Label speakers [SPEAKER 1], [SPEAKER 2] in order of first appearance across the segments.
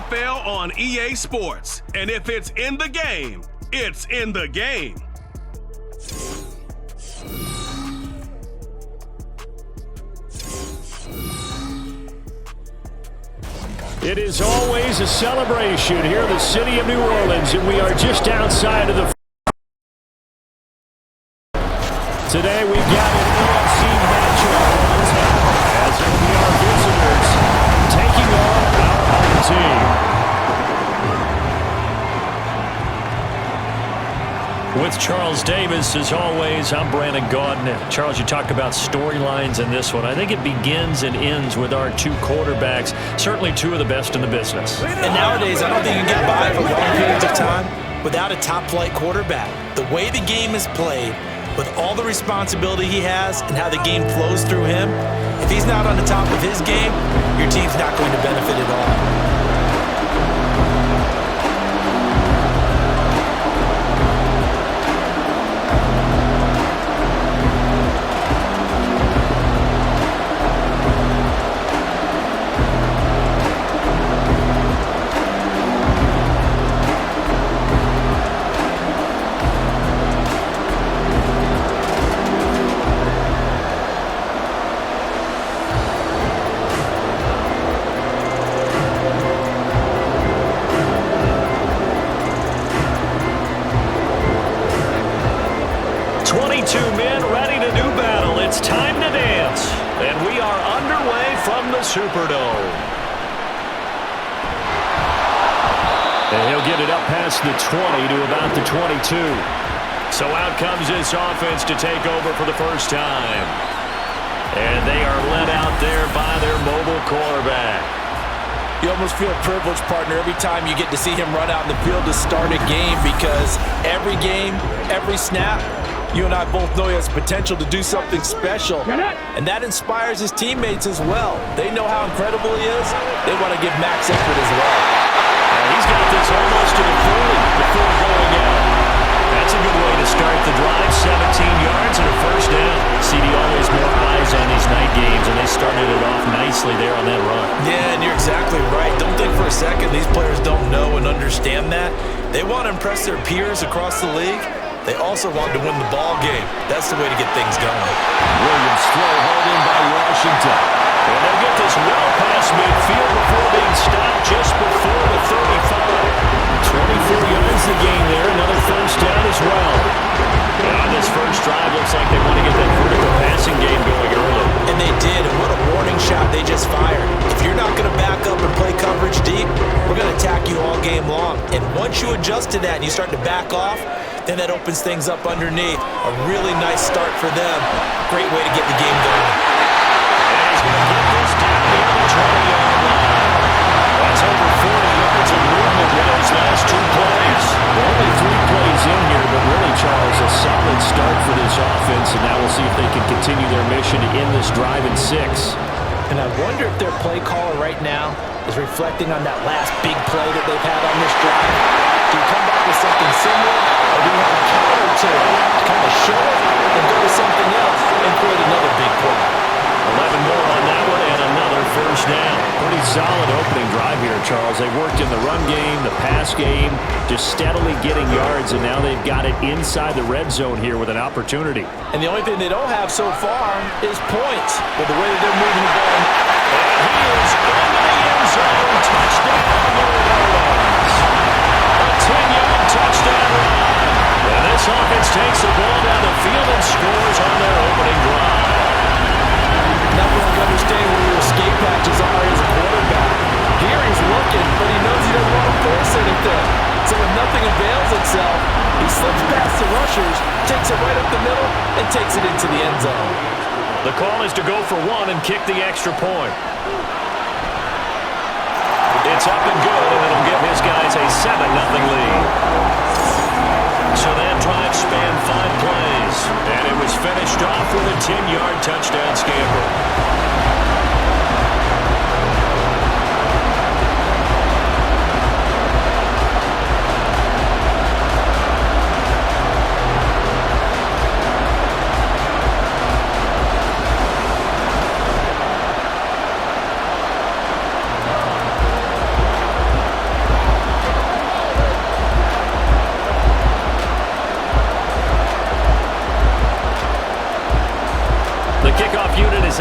[SPEAKER 1] NFL on EA Sports. And if it's in the game, it's in the game.
[SPEAKER 2] It is always a celebration here in the city of New Orleans, and we are just outside of the... Today we've got an USC matchup as we are visitors taking on our home team. With Charles Davis, as always, I'm Brandon Gaudin. Charles, you talk about storylines in this one. I think it begins and ends with our two quarterbacks, certainly two of the best in the business.
[SPEAKER 3] And nowadays, I don't think you can get by for long periods of time without a top-flight quarterback. The way the game is played, with all the responsibility he has and how the game flows through him, if he's not on the top of his game, your team's not going to benefit at all.
[SPEAKER 2] Superdome. And he'll get it up past the 20 to about the 22. So out comes this offense to take over for the first time. And they are led out there by their mobile quarterback.
[SPEAKER 3] You almost feel privileged, partner, every time you get to see him run out in the field to start a game, because every game, every snap, you and I both know he has potential to do something special, and that inspires his teammates as well. They know how incredible he is. They want to give max effort as well.
[SPEAKER 2] He's got this almost to the 40 before going out. That's a good way to start the drive. 17 yards and a first down. CD always more eyes on these night games, and they started it off nicely there on that run.
[SPEAKER 3] Yeah, and you're exactly right. Don't think for a second these players don't know and understand that. They want to impress their peers across the league. They also want to win the ball game. That's the way to get things going.
[SPEAKER 2] Williams throw held in by Washington. And they'll get this well past midfield before being stopped just before the 35. 24 yards the game there. Another first down as well. And on this first drive, looks like they want to get that vertical passing game going early.
[SPEAKER 3] And they did, and what a warning shot they just fired. If you're not going to back up and play coverage deep, we're going to attack you all game long. And once you adjust to that and you start to back off, then that opens things up underneath. A really nice start for them. Great way to get the game going.
[SPEAKER 2] And he's going to get this down near the 20-yard line. That's over 40 yards of movement with those last two plays. Only 3 plays in here, but really, Charles, a solid start for this offense, and now we'll see if they can continue their mission to end this drive in 6.
[SPEAKER 3] And I wonder if their play caller right now is reflecting on that last big play that they've had on this drive. Do you come back with something similar, or do you have a counter to it? Kind of show it and go to something else and create another big play.
[SPEAKER 2] 11 more on that one and another first down. Pretty solid opening drive here, Charles. They worked in the run game, the pass game, just steadily getting yards, and now they've got it inside the red zone here with an opportunity.
[SPEAKER 3] And the only thing they don't have so far is points with the way that they're moving the ball.
[SPEAKER 2] And he is into the end zone. Touchdown, New Orleans. A 10-yard touchdown run. And this offense takes the ball down the field and scores on their opening drive.
[SPEAKER 3] Not one can understand where your escape patches are as a quarterback. Here he's looking, but he knows he doesn't want to force anything. So when nothing avails itself, he slips past the rushers, takes it right up the middle, and takes it into the end zone.
[SPEAKER 2] The call is to go for one and kick the extra point. It's up and good, and it'll give his guys a 7-0 lead. So that drive spanned 5 plays, and it was finished off with a 10-yard touchdown scamper.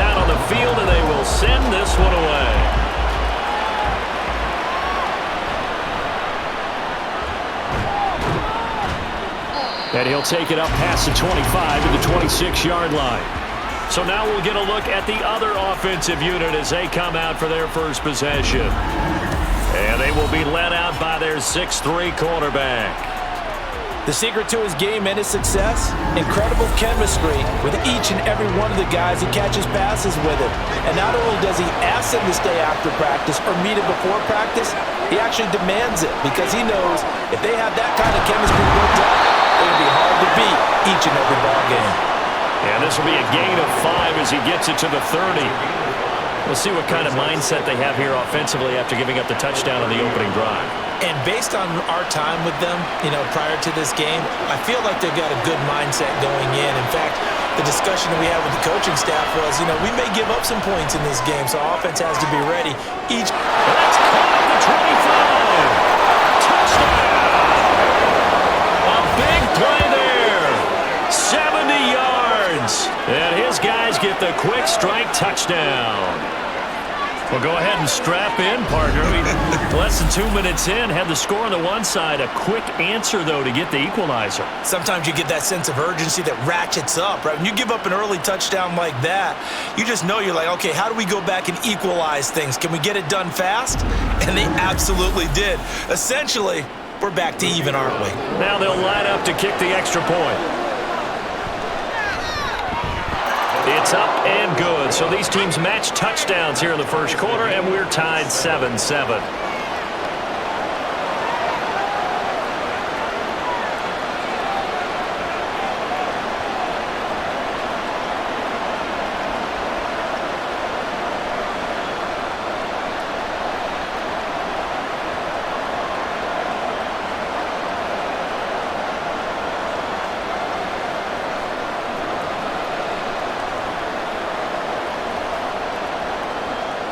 [SPEAKER 2] out on the field, and they will send this one away. And he'll take it up past the 25 to the 26-yard line. So now we'll get a look at the other offensive unit as they come out for their first possession. And they will be led out by their 6'3" quarterback.
[SPEAKER 3] The secret to his game and his success? Incredible chemistry with each and every one of the guys he catches passes with him. And not only does he ask them to stay after practice or meet him before practice, he actually demands it because he knows if they have that kind of chemistry built up, it'll be hard to beat each and every ball game.
[SPEAKER 2] And this will be a gain of 5 as he gets it to the 30. We'll see what kind of mindset they have here offensively after giving up the touchdown on the opening drive.
[SPEAKER 3] And based on our time with them, prior to this game, I feel like they've got a good mindset going in. In fact, the discussion that we had with the coaching staff was, we may give up some points in this game, so offense has to be ready.
[SPEAKER 2] That's caught at the 25. Touchdown! A big play there. 70 yards. And his guys get the quick strike touchdown. Well, go ahead and strap in, partner. Less than 2 minutes in, had the score on the one side. A quick answer, though, to get the equalizer.
[SPEAKER 3] Sometimes you get that sense of urgency that ratchets up, right? When you give up an early touchdown like that, you just know you're like, okay, how do we go back and equalize things? Can we get it done fast? And they absolutely did. Essentially, we're back to even, aren't we?
[SPEAKER 2] Now they'll line up to kick the extra point. It's up and good. So these teams match touchdowns here in the first quarter, and we're tied 7-7.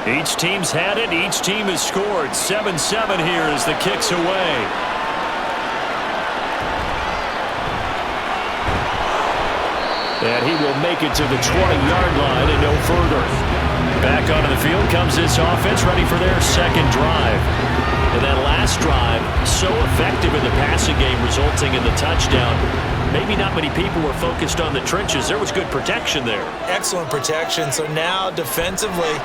[SPEAKER 2] Each team's had it. Each team has scored. 7-7 here as the kick's away. And he will make it to the 20-yard line and no further. Back onto the field comes this offense, ready for their second drive. And that last drive, so effective in the passing game, resulting in the touchdown. Maybe not many people were focused on the trenches. There was good protection there.
[SPEAKER 3] Excellent protection. So now defensively,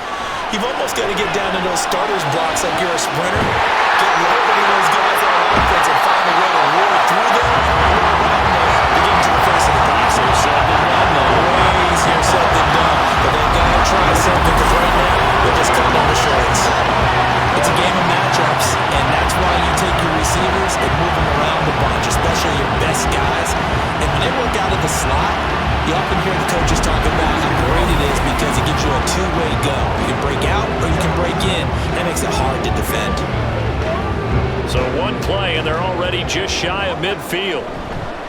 [SPEAKER 3] you've almost got to get down to those starters blocks like you're a sprinter. Get loaded in those guys on offense and find a way to roll through them. To get into the face of the pass. Easier said than done, though. Way easier said than done. But they've got to try something because right now they're just cutting on the shorts. It's a game of matchups, and that's why you take your receivers and move them around a bunch, especially your best guys. And when they work out of the slot, you often hear the coaches talk about how great it is because it gives you a two-way go. You can break out or you can break in. That makes it hard to defend.
[SPEAKER 2] So one play, and they're already just shy of midfield.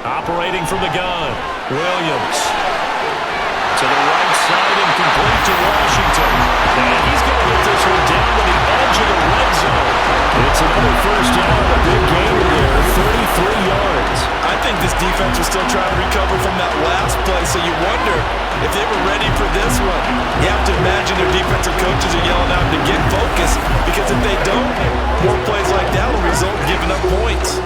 [SPEAKER 2] Operating from the gun, Williams. To the right side and complete to Washington. And he's going to get this one down to the edge of the red zone. It's another first down, a big gain there, 33 yards.
[SPEAKER 3] I think this defense was still trying to recover from that last play, so you wonder if they were ready for this one. You have to imagine their defensive coaches are yelling out to get focused, because if they don't, more plays like that will result in giving up points.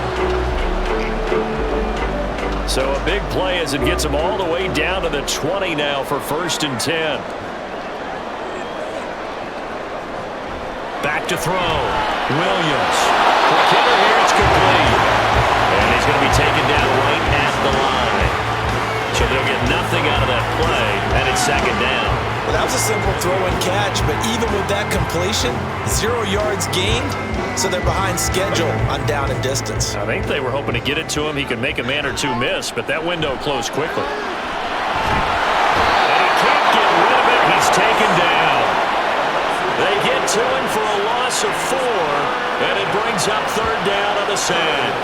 [SPEAKER 2] So a big play as it gets them all the way down to the 20 now for 1st and 10. Back to throw. Williams. The killer here, it's complete. And he's going to be taken down right at the line. So they'll get nothing out of that play, and it's 2nd down.
[SPEAKER 3] Well, that was a simple throw and catch, but even with that completion, 0 yards gained, so they're behind schedule on down and distance.
[SPEAKER 2] I think they were hoping to get it to him. He could make a man or two miss, but that window closed quickly. And he can't get rid of it. He's taken down. They get to him for a loss of 4, and it brings up 3rd down on the sand.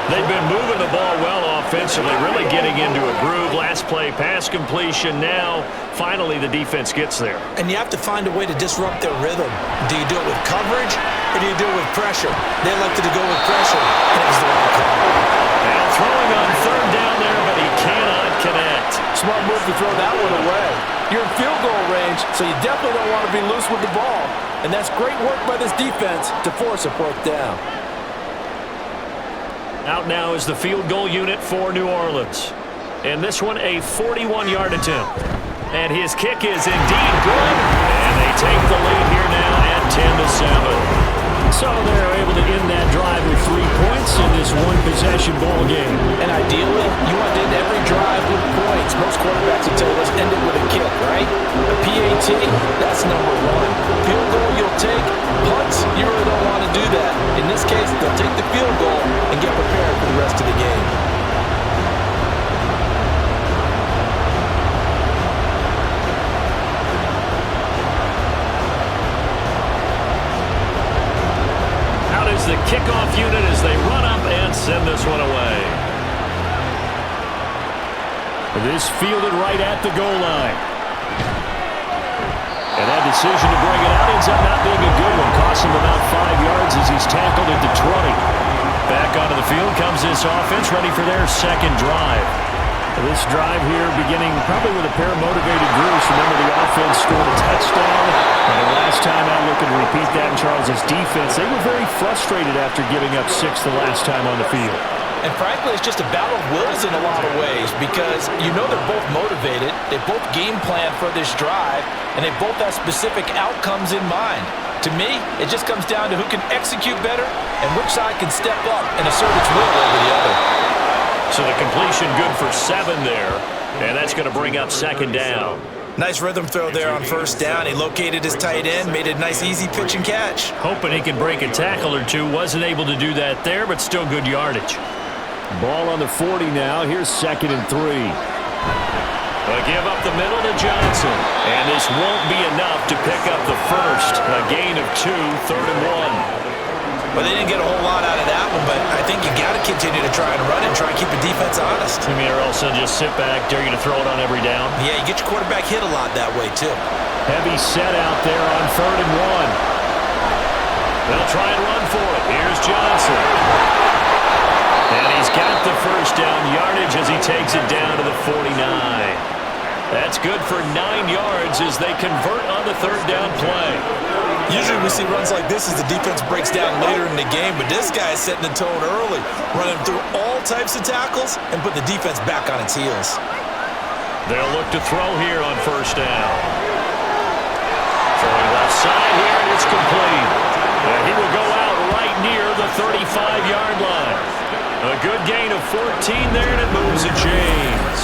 [SPEAKER 2] They've been moving the ball well offensively, really getting into a groove. Last play, pass completion. Now, finally, the defense gets there.
[SPEAKER 3] And you have to find a way to disrupt their rhythm. Do you do it with coverage, or do you do it with pressure? They elected to go with pressure, and it was the right call.
[SPEAKER 2] Now throwing on 3rd down there, but he cannot connect.
[SPEAKER 3] Smart move to throw that one away. You're in field goal range, so you definitely don't want to be loose with the ball. And that's great work by this defense to force a fourth down.
[SPEAKER 2] Out now is the field goal unit for New Orleans. And this one, a 41-yard attempt. And his kick is indeed good. And they take the lead here now at 10-7. So they're able to end that drive with 3 points in this one-possession ball game.
[SPEAKER 3] And ideally, you want to end every drive with points. Most quarterbacks will tell us end it with a kick, right? A PAT, that's number 1. Field goal you'll take. Punts, you really don't want to do that. In this case, they'll take the field goal and get prepared for the rest of the game.
[SPEAKER 2] The kickoff unit as they run up and send this one away. This fielded right at the goal line. And that decision to bring it out ends up not being a good one. Costs him about 5 yards as he's tackled at the 20. Back onto the field comes this offense, ready for their second drive. This drive here beginning probably with a pair of motivated groups. Remember, the offense scored a touchdown. And the last time out, looking to repeat that in Charles' defense, they were very frustrated after giving up 6 the last time on the field.
[SPEAKER 3] And frankly, it's just a battle of wills in a lot of ways because you know they're both motivated, they both game plan for this drive, and they both have specific outcomes in mind. To me, it just comes down to who can execute better and which side can step up and assert its will over the other.
[SPEAKER 2] So the completion good for 7 there, and that's going to bring up second down.
[SPEAKER 3] Nice rhythm throw there on first down. He located his tight end, made a nice easy pitch and catch.
[SPEAKER 2] Hoping he can break a tackle or two. Wasn't able to do that there, but still good yardage. Ball on the 40 now. Here's 2nd and 3. A give up the middle to Johnson. And this won't be enough to pick up the first. A gain of 2, 3rd and 1.
[SPEAKER 3] Well, they didn't get a whole lot out of that one, but I think you got to continue to try and run and try and keep the defense honest.
[SPEAKER 2] You mean or else they'll just sit back, dare you to throw it on every down?
[SPEAKER 3] Yeah, you get your quarterback hit a lot that way, too.
[SPEAKER 2] Heavy set out there on 3rd and 1. They'll try and run for it. Here's Johnson. And he's got the first down yardage as he takes it down to the 49. That's good for 9 yards as they convert on the 3rd down play.
[SPEAKER 3] Usually we see runs like this as the defense breaks down later in the game, but this guy is setting the tone early, running through all types of tackles and put the defense back on its heels.
[SPEAKER 2] They'll look to throw here on first down. Throwing left side here, and it's complete. And he will go out right near the 35-yard line. A good gain of 14 there, and it moves the chains.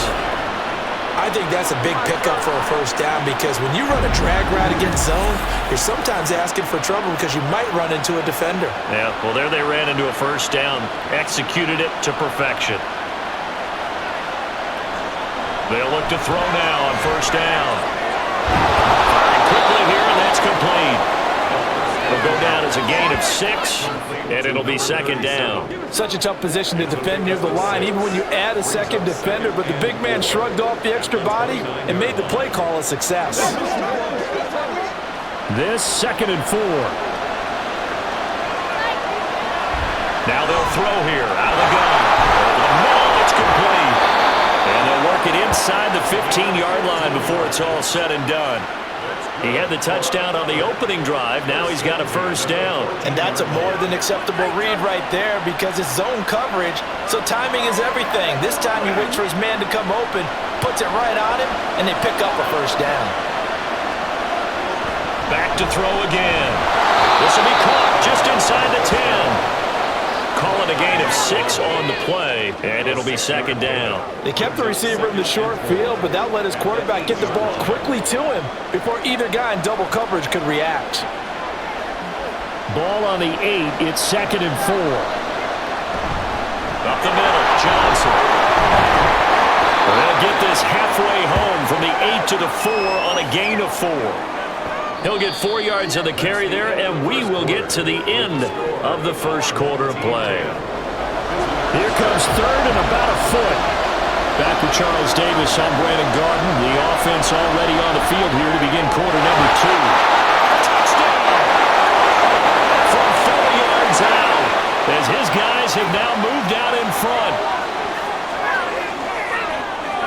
[SPEAKER 3] I think that's a big pickup for a first down because when you run a drag route against zone, you're sometimes asking for trouble because you might run into a defender.
[SPEAKER 2] Yeah, well, there they ran into a first down, executed it to perfection. They'll look to throw now on first down. Firing quickly here, and that's complete. It'll go down as a gain of 6, and it'll be second down.
[SPEAKER 3] Such a tough position to defend near the line, even when you add a second defender, but the big man shrugged off the extra body and made the play call a success.
[SPEAKER 2] This 2nd and 4. Now they'll throw here, out of the gun. No, it's complete. And they'll work it inside the 15-yard line before it's all said and done. He had the touchdown on the opening drive. Now he's got a first down.
[SPEAKER 3] And that's a more than acceptable read right there because it's zone coverage, so timing is everything. This time he waits for his man to come open, puts it right on him, and they pick up a first down.
[SPEAKER 2] Back to throw again. This will be caught just inside the 10. Call it a gain of 6 on the play, and it'll be second down.
[SPEAKER 3] They kept the receiver in the short field, but that let his quarterback get the ball quickly to him before either guy in double coverage could react.
[SPEAKER 2] Ball on the 8. It's 2nd and 4. Up the middle, Johnson. They'll get this halfway home from the 8 to the 4 on a gain of 4. He'll get 4 yards on the carry there, and we will get to the end of the first quarter of play. Here comes 3rd and about a foot. Back with Charles Davis on Brandon Garden. The offense already on the field here to begin quarter number 2. Touchdown! From 4 yards out, as his guys have now moved out in front.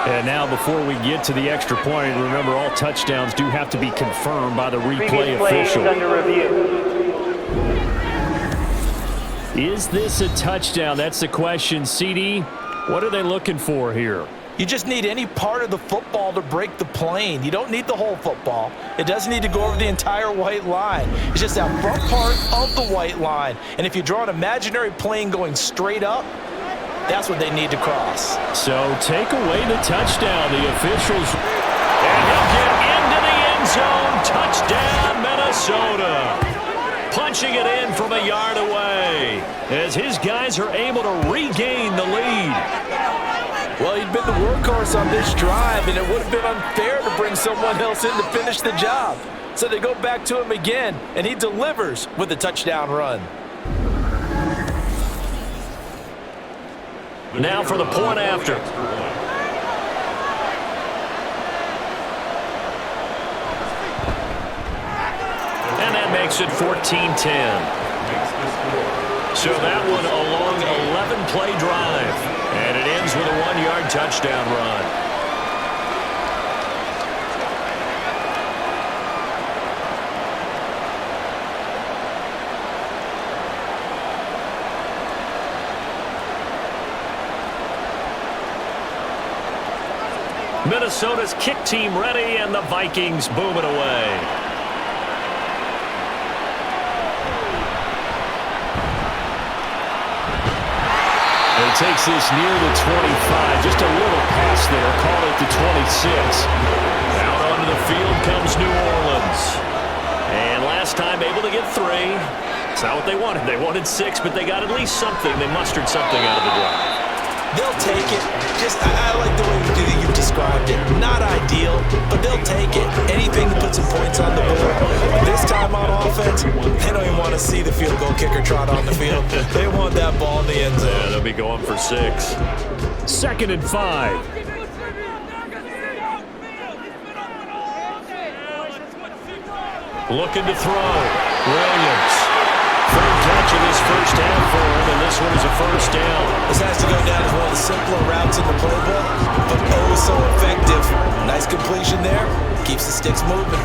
[SPEAKER 2] And now before we get to the extra point, remember all touchdowns do have to be confirmed by the replay official.
[SPEAKER 4] Under review.
[SPEAKER 2] Is this a touchdown? That's the question. CD, what are they looking for here?
[SPEAKER 3] You just need any part of the football to break the plane. You don't need the whole football. It doesn't need to go over the entire white line. It's just that front part of the white line. And if you draw an imaginary plane going straight up, that's what they need to cross.
[SPEAKER 2] So take away the touchdown. The officials, and he'll get into the end zone. Touchdown, Minnesota. Punching it in from a yard away as his guys are able to regain the lead.
[SPEAKER 3] Well, he'd been the workhorse on this drive, and it would have been unfair to bring someone else in to finish the job. So they go back to him again, and he delivers with a touchdown run.
[SPEAKER 2] Now for the point after. And that makes it 14-10. So that one a long 11-play drive. And it ends with a 1-yard touchdown run. Minnesota's kick team ready, and the Vikings boom it away. He takes this near the 25. Just a little pass there. Call it the 26. Out onto the field comes New Orleans. And last time able to get 3. It's not what they wanted. They wanted 6, but they got at least something. They mustered something out of the drive.
[SPEAKER 3] They'll take it. I like the way you've described it. Not ideal, but they'll take it. Anything to put some points on the board. This time on offense, they don't even want to see the field goal kicker trot on the field. They want that ball in the end zone.
[SPEAKER 2] Yeah, they'll be going for 6. 2nd and 5. Looking to throw. Williams. Third catch of this first half for him, and this one is a first down.
[SPEAKER 3] This has to go down as one of the simpler routes in the playbook, but oh so effective. Nice completion there. Keeps the sticks moving.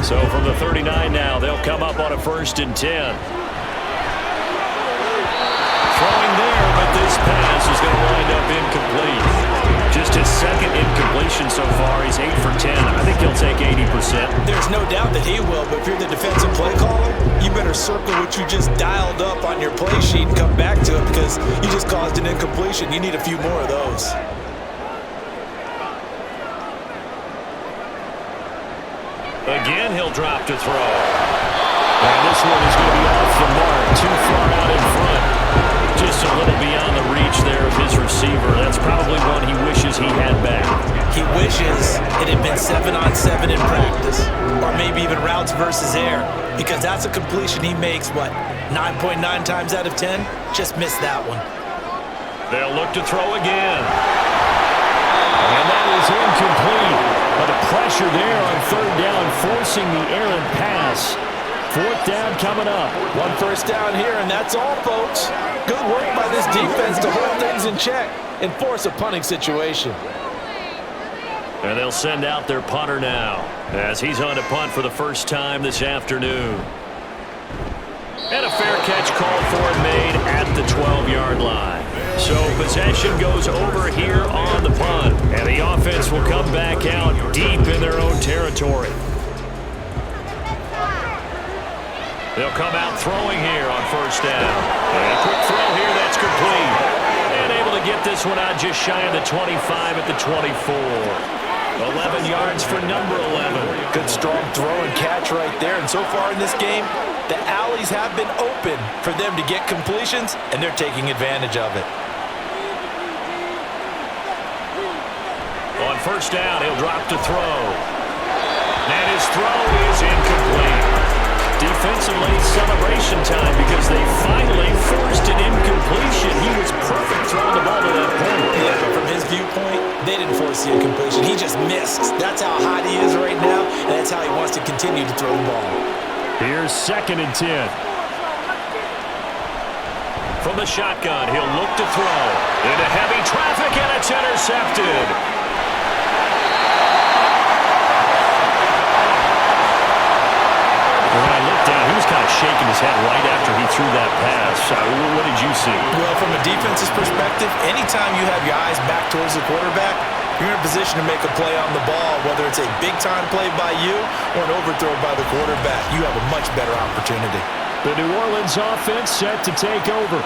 [SPEAKER 2] So from the 39 now, they'll come up on a 1st and 10. Throwing there, but this pass is going to wind up incomplete. Just his 2nd incompletion so far. He's 8 for 10. I think he'll take 80%.
[SPEAKER 3] There's no doubt that he will, but if you're the defensive play caller, you better circle what you just dialed up on your play sheet and come back to it because you just caused an incompletion. You need a few more of those.
[SPEAKER 2] Again, he'll drop to throw. And this one is going to be off the mark. Too far out in front. Just a little beyond the reach there of his receiver. That's probably one he wishes he had back.
[SPEAKER 3] He wishes it had been 7-on-7 in practice, or maybe even routes versus air, because that's a completion he makes, 9.9 times out of 10? Just missed that one.
[SPEAKER 2] They'll look to throw again. And that is incomplete. But the pressure there on 3rd down, forcing the errant pass. 4th down coming up.
[SPEAKER 3] 1 first down here, and that's all, folks. Good work by this defense to hold things in check and force a punting situation.
[SPEAKER 2] And they'll send out their punter now as he's on to punt for the first time this afternoon. And a fair catch called for and made at the 12-yard line. So possession goes over here on the punt, and the offense will come back out deep in their own territory. They'll come out throwing here on 1st down. And a quick throw here, that's complete. And able to get this one out just shy of the 25 at the 24. 11 yards for number 11.
[SPEAKER 3] Good strong throw and catch right there. And so far in this game, the alleys have been open for them to get completions, and they're taking advantage of it.
[SPEAKER 2] On 1st down, he'll drop to throw. And his throw is incomplete. Defensively, celebration time because they finally forced an incompletion. He was perfect throwing the ball to that point.
[SPEAKER 3] Yeah, but from his viewpoint, they didn't force the incompletion. He just missed. That's how hot he is right now, and that's how he wants to continue to throw the ball.
[SPEAKER 2] Here's 2nd and 10. From the shotgun, he'll look to throw. Into heavy traffic, and it's intercepted. When I looked down, he was kind of shaking his head right after he threw that pass. What did you see?
[SPEAKER 3] Well, from a defense's perspective, anytime you have your eyes back towards the quarterback, you're in a position to make a play on the ball, whether it's a big-time play by you or an overthrow by the quarterback. You have a much better opportunity.
[SPEAKER 2] The New Orleans offense set to take over.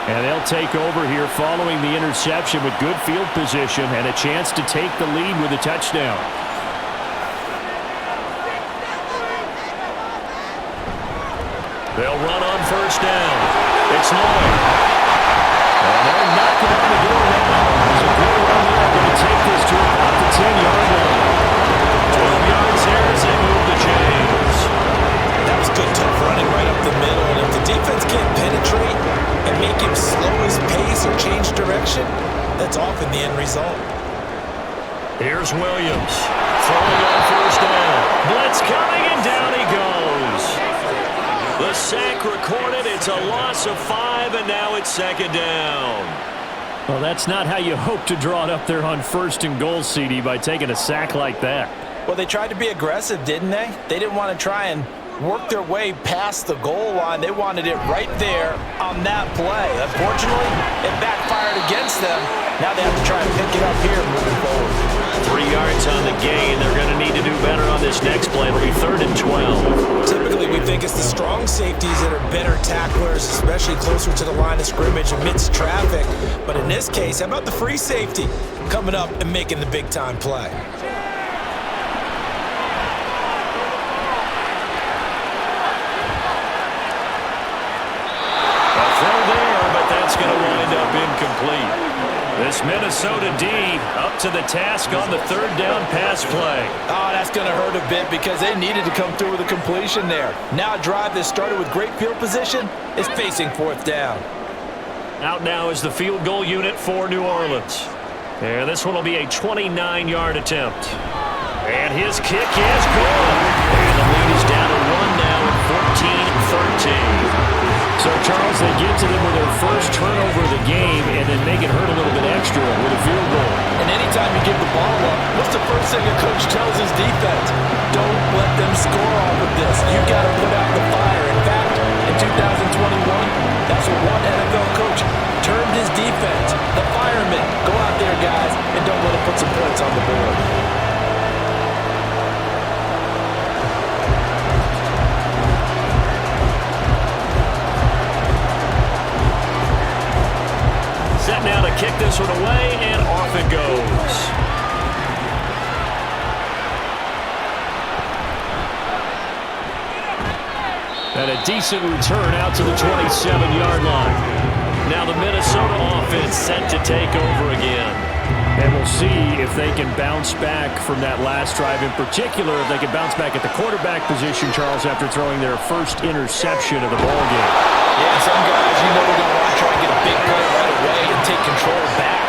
[SPEAKER 2] And they'll take over here following the interception with good field position and a chance to take the lead with a touchdown. They'll run on first down. It's Lloyd. And they're knocking on the door now. There's a good run there. Going to take this to about the 10-yard line. 12 yards there as they move the chains.
[SPEAKER 3] That was good tough running right up the middle. And if the defense can't penetrate and make him slow his pace or change direction, that's often the end result.
[SPEAKER 2] Here's Williams. Throwing on first down. Blitz coming, and down he goes. The sack recorded. It's a loss of 5, and now it's second down. Well, that's not how you hope to draw it up there on first and goal, CD, by taking a sack like that.
[SPEAKER 3] Well, they tried to be aggressive, didn't they? They didn't want to try and work their way past the goal line. They wanted it right there on that play. Unfortunately, it backfired against them. Now they have to try and pick it up here moving forward.
[SPEAKER 2] 3 yards on the gain. They're going to need to do better on this next play. It'll be 3rd and 12.
[SPEAKER 3] Typically, we think it's the strong safeties that are better tacklers, especially closer to the line of scrimmage amidst traffic. But in this case, how about the free safety coming up and making the big-time play?
[SPEAKER 2] That's going to wind up incomplete. This Minnesota D up to the task on the 3rd down pass play.
[SPEAKER 3] Oh, that's going to hurt a bit because they needed to come through with a completion there. Now a drive that started with great field position is facing 4th down.
[SPEAKER 2] Out now is the field goal unit for New Orleans. And this one will be a 29-yard attempt. And his kick is good. And the lead is down to 1 now at 14-13. So, Charles, they get to them with their first turnover of the game and then make it hurt a little bit extra with a field goal.
[SPEAKER 3] And anytime you give the ball up, what's the first thing a coach tells his defense? Don't let them score off of this. You've got to put out the fire. In fact, in 2021, that's what one NFL coach termed his defense. The firemen. Go out there, guys, and don't let them put some points on the board.
[SPEAKER 2] Now to kick this one away, and off it goes. And a decent return out to the 27-yard line. Now the Minnesota offense set to take over again. And we'll see if they can bounce back from that last drive. In particular, if they can bounce back at the quarterback position, Charles, after throwing their first interception of the ballgame.
[SPEAKER 3] Yeah, some guys, you know, they're going to want to try and get a big play right away and take control back.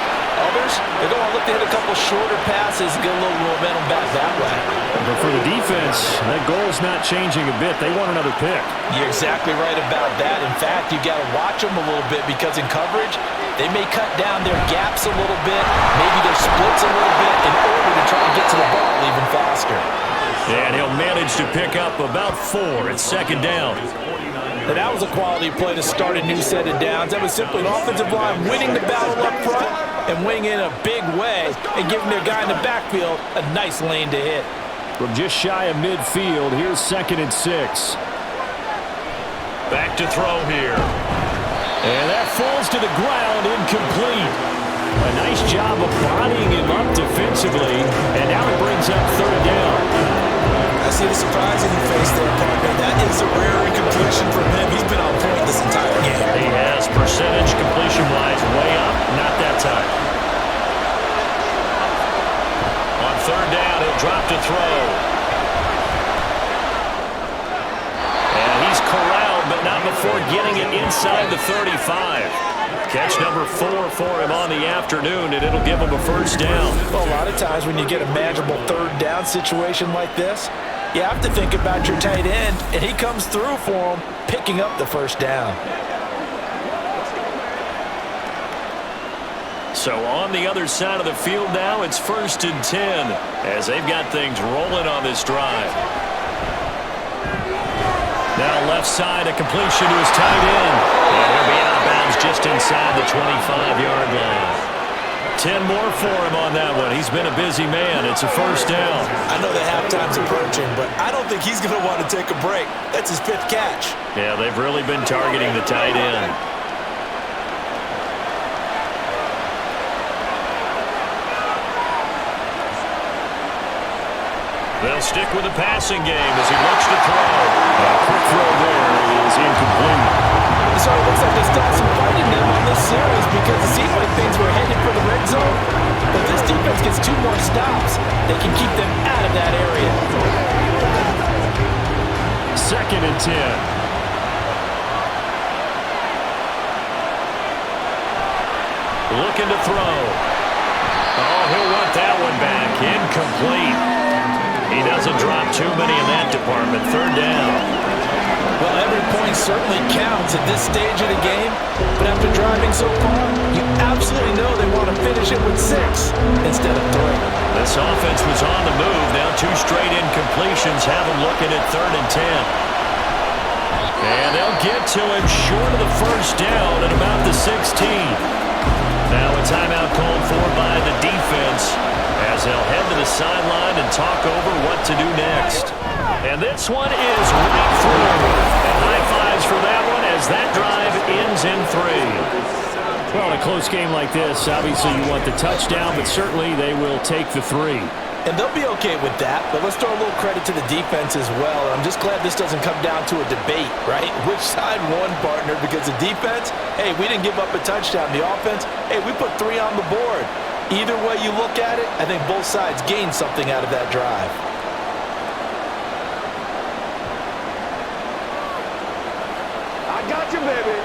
[SPEAKER 3] Others, they're going to look to hit a couple shorter passes and get a little momentum back that way.
[SPEAKER 2] But for the defense, that goal's not changing a bit. They want another pick.
[SPEAKER 3] You're exactly right about that. In fact, you got to watch them a little bit because in coverage, they may cut down their gaps a little bit, maybe their splits a little bit in order to try and get to the ball even faster.
[SPEAKER 2] And he'll manage to pick up about 4 at 2nd down.
[SPEAKER 3] And that was a quality play to start a new set of downs. That was simply an offensive line winning the battle up front and winning in a big way and giving their guy in the backfield a nice lane to hit.
[SPEAKER 2] From just shy of midfield, here's 2nd and 6. Back to throw here. And that falls to the ground, incomplete. A nice job of bodying him up defensively, and now it brings up 3rd down.
[SPEAKER 3] I see the surprise in your face there, partner. That is a rare incompletion from him. He's been on point this entire game.
[SPEAKER 2] He has, percentage completion-wise way up, not that time. On 3rd down, he'll drop to throw. And he's corralled, but not before getting it inside the 35. Catch number 4 for him on the afternoon, and it'll give him a 1st down.
[SPEAKER 3] Well, a lot of times when you get a manageable 3rd down situation like this, you have to think about your tight end, and he comes through for him, picking up the 1st down.
[SPEAKER 2] So on the other side of the field now, it's 1st and 10 as they've got things rolling on this drive. Now left side, a completion to his tight end. And he'll be out of bounds just inside the 25-yard line. 10 more for him on that one. He's been a busy man. It's a 1st down.
[SPEAKER 3] I know that halftime's approaching, but I don't think he's going to want to take a break. That's his 5th catch.
[SPEAKER 2] Yeah, they've really been targeting the tight end. They'll stick with the passing game as he looks to throw. A quick throw there is incomplete.
[SPEAKER 3] So it looks like they still have some fight in them on this series because it seemed like things were headed for the red zone. But this defense gets 2 more stops. They can keep them out of that area.
[SPEAKER 2] 2nd and 10. Looking to throw. Oh, he'll want that one back. Incomplete. He doesn't drop too many in that department. 3rd down.
[SPEAKER 3] Well, every point certainly counts at this stage of the game, but after driving so far, you absolutely know they want to finish it with 6 instead of 3.
[SPEAKER 2] This offense was on the move. Now 2 straight incompletions have them looking at 3rd and 10. And they'll get to him short of the 1st down at about the 16. Now a timeout called for by the defense as they'll head to the sideline and talk over what to do next. And this one is right through. And high fives for that one as that drive ends in 3. Well, in a close game like this, obviously you want the touchdown, but certainly they will take the 3.
[SPEAKER 3] And they'll be okay with that, but let's throw a little credit to the defense as well. I'm just glad this doesn't come down to a debate, right? Which side won, partner? Because the defense, hey, we didn't give up a touchdown. The offense, hey, we put 3 on the board. Either way you look at it, I think both sides gained something out of that drive.
[SPEAKER 4] I got you, baby.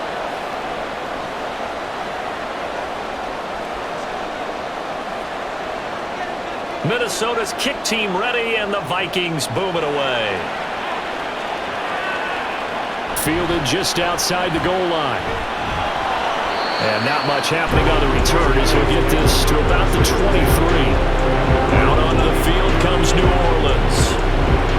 [SPEAKER 2] Minnesota's kick team ready, and the Vikings boom it away. Fielded just outside the goal line. And not much happening on the return as he'll get this to about the 23. Out onto the field comes New Orleans.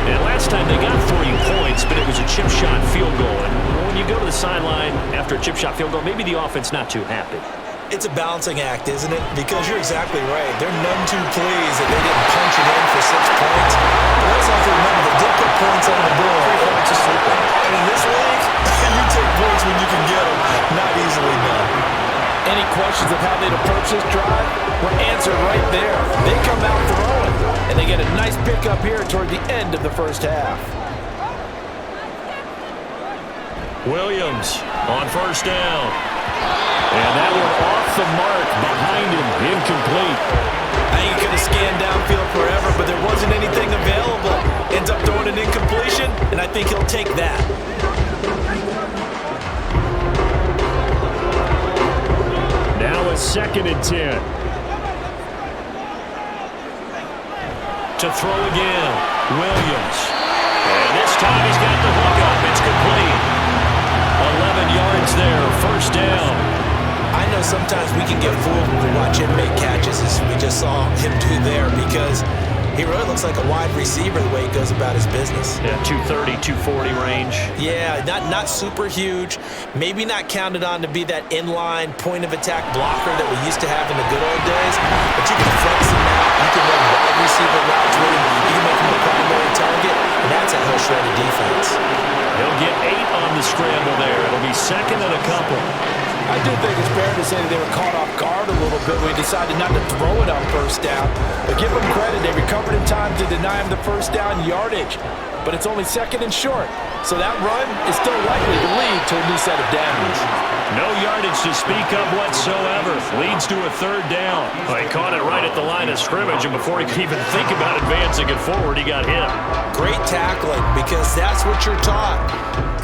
[SPEAKER 2] And last time they got 3 points, but it was a chip shot field goal. And when you go to the sideline after a chip shot field goal, maybe the offense not too happy.
[SPEAKER 3] It's a balancing act, isn't it? Because you're exactly right. They're none too pleased that they didn't punch it in for 6 points. But let's have to remember, they did put points on the board. 3 points is sleeping. And in this league, you take points when you can get them. Not easily done. Any questions of how they'd approach this drive were answered right there. They come out throwing, and they get a nice pickup here toward the end of the 1st half.
[SPEAKER 2] Williams on 1st down. And that one off the mark behind him. Incomplete.
[SPEAKER 3] I think he could have scanned downfield forever, but there wasn't anything available. Ends up throwing an incompletion, and I think he'll take that.
[SPEAKER 2] Now a 2nd and 10. To throw again. Williams. And this time he's got the hook up. It's complete. 11 yards there. 1st down.
[SPEAKER 3] I know sometimes we can get fooled when we watch him make catches, as we just saw him do there, because he really looks like a wide receiver the way he goes about his business.
[SPEAKER 2] Yeah, 230, 240 range.
[SPEAKER 3] Yeah, not super huge. Maybe not counted on to be that inline point-of-attack blocker that we used to have in the good old days, but you can flex him out. You can run wide receiver routes with him. You can make him a primary target, and that's how he'll shred a defense.
[SPEAKER 2] He'll get 8 on the scramble there. It'll be 2nd and a couple.
[SPEAKER 3] I do think it's fair to say that they were caught off guard a little bit when he decided not to throw it on 1st down. But give them credit, they recovered in time to deny him the 1st down yardage. But it's only 2nd and short, so that run is still likely to lead to a new set of downs.
[SPEAKER 2] No yardage to speak of whatsoever. Leads to a 3rd down. He caught it right at the line of scrimmage, and before he could even think about advancing it forward, he got hit.
[SPEAKER 3] Great tackling, because that's what you're taught.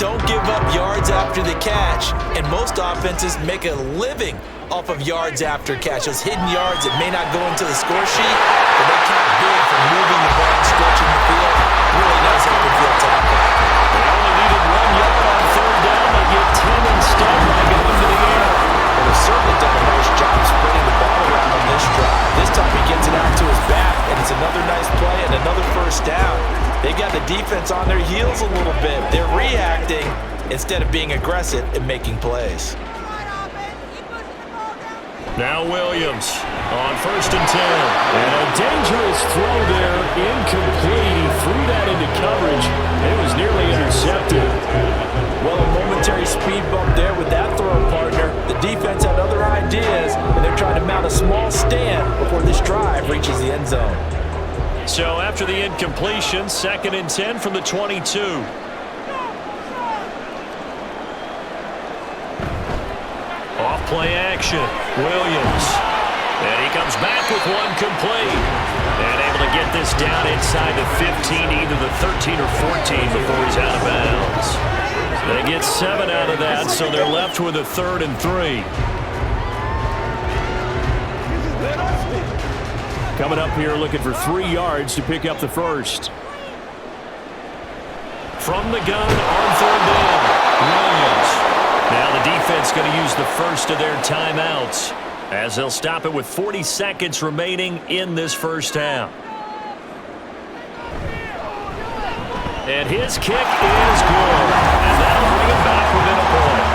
[SPEAKER 3] Don't give up yards after the catch, and most offenses make a living off of yards after catch. Those hidden yards that may not go into the score sheet, but they count big for moving the ball and stretching the field. Really nice open field tackle.
[SPEAKER 2] They only needed 1 yard on 3rd down. They get 10 instead by going to the air.
[SPEAKER 3] Well, they've certainly done a nice job spreading the ball around this drive. This time he gets it out to his back, and it's another nice play and another first down. They've got the defense on their heels a little bit. They're reacting instead of being aggressive and making plays.
[SPEAKER 2] Now Williams on 1st and 10. And a dangerous throw there, incomplete. He threw that into coverage. It was nearly intercepted.
[SPEAKER 3] Well, a momentary speed bump there with that throw, partner. The defense had other ideas, and they're trying to mount a small stand before this drive reaches the end zone.
[SPEAKER 2] So after the incompletion, 2nd and 10 from the 22. Off play action, Williams. And he comes back with one complete. And able to get this down inside the 15, either the 13 or 14 before he's out of bounds. They get 7 out of that, so they're left with a 3rd and 3. Coming up here looking for 3 yards to pick up the first. From the gun on 3rd down, Williams. Now the defense going to use the first of their timeouts as they'll stop it with 40 seconds remaining in this first half. And his kick is good. And that'll bring him back within a point.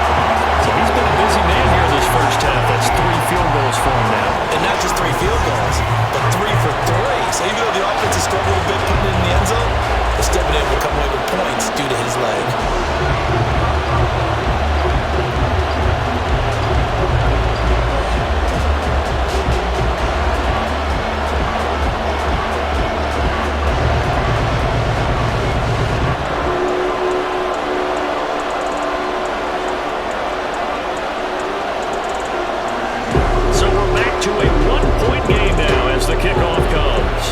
[SPEAKER 2] So he's been a busy man here this first half. That's 3 field goals for him now.
[SPEAKER 3] And not just 3 field goals, but 3 for 3. So even though the offense has struggled a bit putting it in the end zone, they're still been able to come away with points due to his leg.
[SPEAKER 2] The kickoff comes.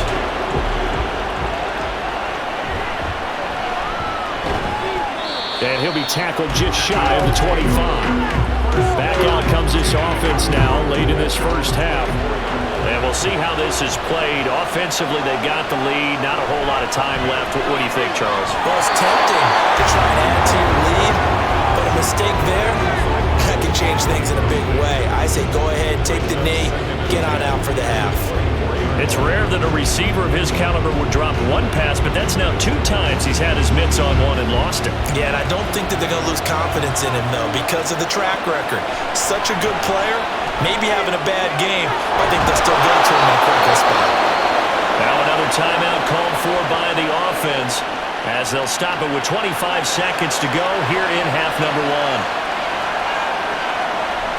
[SPEAKER 2] And he'll be tackled just shy of the 25. Back out comes this offense now late in this first half. And we'll see how this is played. Offensively, they got the lead. Not a whole lot of time left. What do you think, Charles?
[SPEAKER 3] Well, it's tempting to try and add to your lead, but a mistake there, that can change things in a big way. I say go ahead, take the knee, get on out for the half.
[SPEAKER 2] It's rare that a receiver of his caliber would drop one pass, but that's now 2 times he's had his mitts on one and lost it.
[SPEAKER 3] Yeah, and I don't think that they're going to lose confidence in him, though, because of the track record. Such a good player, maybe having a bad game, I think they'll still go to him in a critical spot.
[SPEAKER 2] Now another timeout called for by the offense as they'll stop it with 25 seconds to go here in half number 1.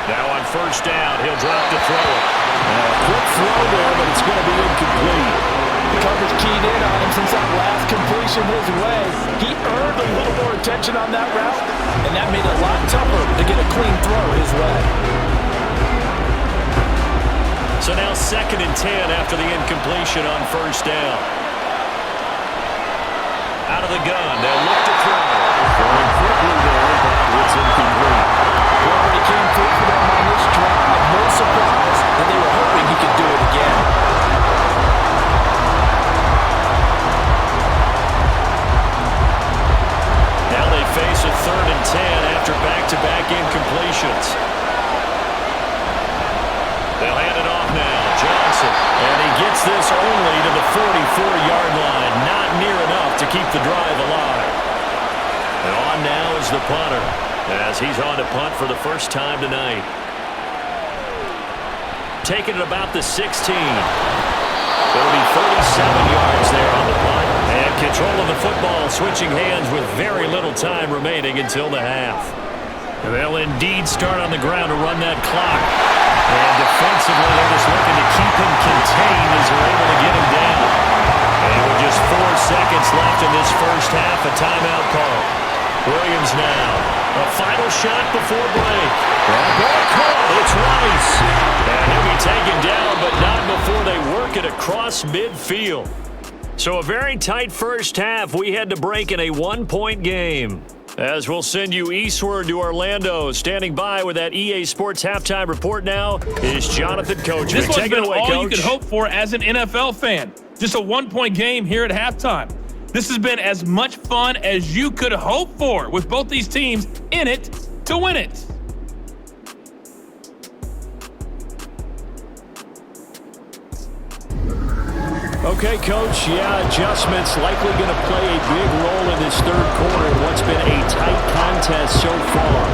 [SPEAKER 2] Now on 1st down, he'll drop to throw it.
[SPEAKER 3] Quick throw there, but it's going to be incomplete. The coverage keyed in on him since that last completion his way. He earned a little more attention on that route, and that made it a lot tougher to get a clean throw his way.
[SPEAKER 2] So now 2nd and 10 after the incompletion on 1st down. Out of the gun, they'll look to throw. Going quickly there, but it's incomplete.
[SPEAKER 3] He already came through for them on this drive. No surprise that they were hoping he could do it again.
[SPEAKER 2] Now they face a 3rd and 10 after back-to-back incompletions. They'll hand it off now. Johnson. And he gets this only to the 44-yard line. Not near enough to keep the drive alive. And on now is the punter, as he's on to punt for the first time tonight. Taking it about the 16. It'll be 37 yards there on the punt. And control of the football, switching hands with very little time remaining until the half. And they'll indeed start on the ground to run that clock. And defensively, they're just looking to keep him contained as they're able to get him down. And with just 4 seconds left in this first half, a timeout call. Williams now. A final shot before break. And ball caught. It's Rice. And he'll be taken down, but not before they work it across midfield. So a very tight first half. We had to break in a 1-point game. As we'll send you eastward to Orlando. Standing by with that EA Sports halftime report now is Jonathan Coachman.
[SPEAKER 5] This one's been all
[SPEAKER 2] Coach.
[SPEAKER 5] you could hope for as an NFL fan. Just a 1-point game here at halftime. This has been as much fun as you could hope for with both these teams in it to win it.
[SPEAKER 2] Okay, Coach, yeah, adjustments likely going to play a big role in this third quarter in what's been a tight contest so far.